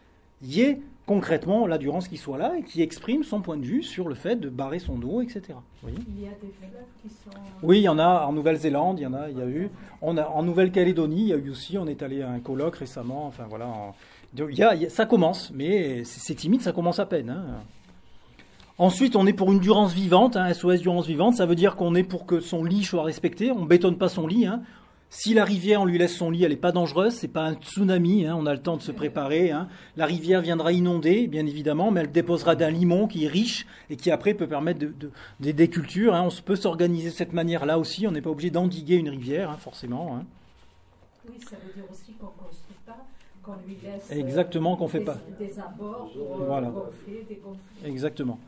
il y ait concrètement la Durance qui soit là et qui exprime son point de vue sur le fait de barrer son eau, etc. Oui. Il y a des fleuves qui sont... Oui, il y en a en Nouvelle-Zélande, il y a eu. En Nouvelle-Calédonie, il y a eu aussi, on est allé à un colloque récemment, enfin voilà. Ça commence, mais c'est timide, ça commence à peine. Hein. Ensuite, on est pour une Durance vivante, hein, SOS Durance vivante, ça veut dire qu'on est pour que son lit soit respecté, on ne bétonne pas son lit. Hein. Si la rivière, on lui laisse son lit, elle n'est pas dangereuse, c'est pas un tsunami, hein, on a le temps de se préparer. Hein. La rivière viendra inonder, bien évidemment, mais elle déposera d'un limon qui est riche et qui après peut permettre des cultures. Hein. On peut s'organiser de cette manière-là aussi, on n'est pas obligé d'endiguer une rivière, hein, forcément. Hein. Oui, ça veut dire aussi qu'on ne construit pas, qu'on lui laisse exactement, qu'on fait pas des abords pour voilà. gonfler, dégonfler. Exactement.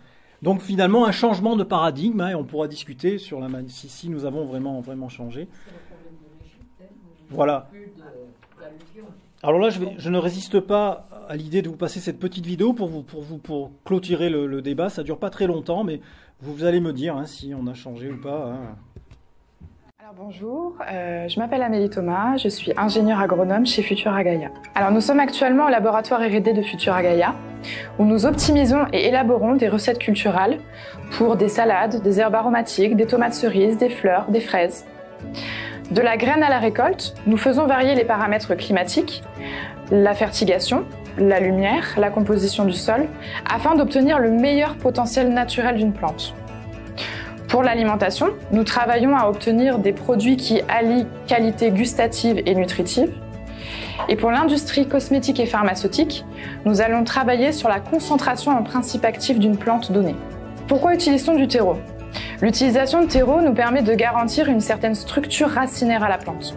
Donc finalement, un changement de paradigme, hein, et on pourra discuter sur si nous avons vraiment changé. Voilà. Alors là, je ne résiste pas à l'idée de vous passer cette petite vidéo pour clôturer le débat. Ça ne dure pas très longtemps, mais vous allez me dire hein, si on a changé ou pas. Hein. Alors bonjour, je m'appelle Amélie Thomas, je suis ingénieure agronome chez Futuragaia. Alors nous sommes actuellement au laboratoire R&D de Futuragaia, où nous optimisons et élaborons des recettes culturales pour des salades, des herbes aromatiques, des tomates cerises, des fleurs, des fraises. De la graine à la récolte, nous faisons varier les paramètres climatiques, la fertigation, la lumière, la composition du sol, afin d'obtenir le meilleur potentiel naturel d'une plante. Pour l'alimentation, nous travaillons à obtenir des produits qui allient qualité gustative et nutritive. Et pour l'industrie cosmétique et pharmaceutique, nous allons travailler sur la concentration en principe actif d'une plante donnée. Pourquoi utilise-t-on du terreau ? L'utilisation de terreau nous permet de garantir une certaine structure racinaire à la plante.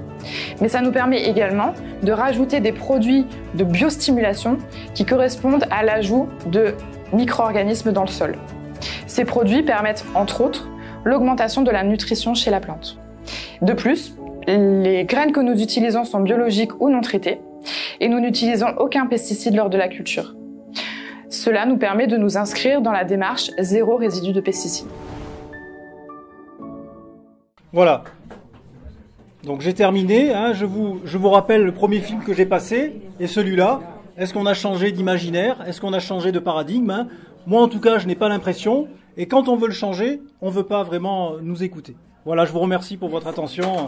Mais ça nous permet également de rajouter des produits de biostimulation qui correspondent à l'ajout de micro-organismes dans le sol. Ces produits permettent, entre autres, l'augmentation de la nutrition chez la plante. De plus, les graines que nous utilisons sont biologiques ou non traitées et nous n'utilisons aucun pesticide lors de la culture. Cela nous permet de nous inscrire dans la démarche zéro résidu de pesticides. Voilà. Donc j'ai terminé. Hein. Je vous rappelle le premier film que j'ai passé et celui-là. Est-ce qu'on a changé d'imaginaire? Est-ce qu'on a changé de paradigme, hein? Moi, en tout cas, je n'ai pas l'impression. Et quand on veut le changer, on ne veut pas vraiment nous écouter. Voilà, je vous remercie pour votre attention.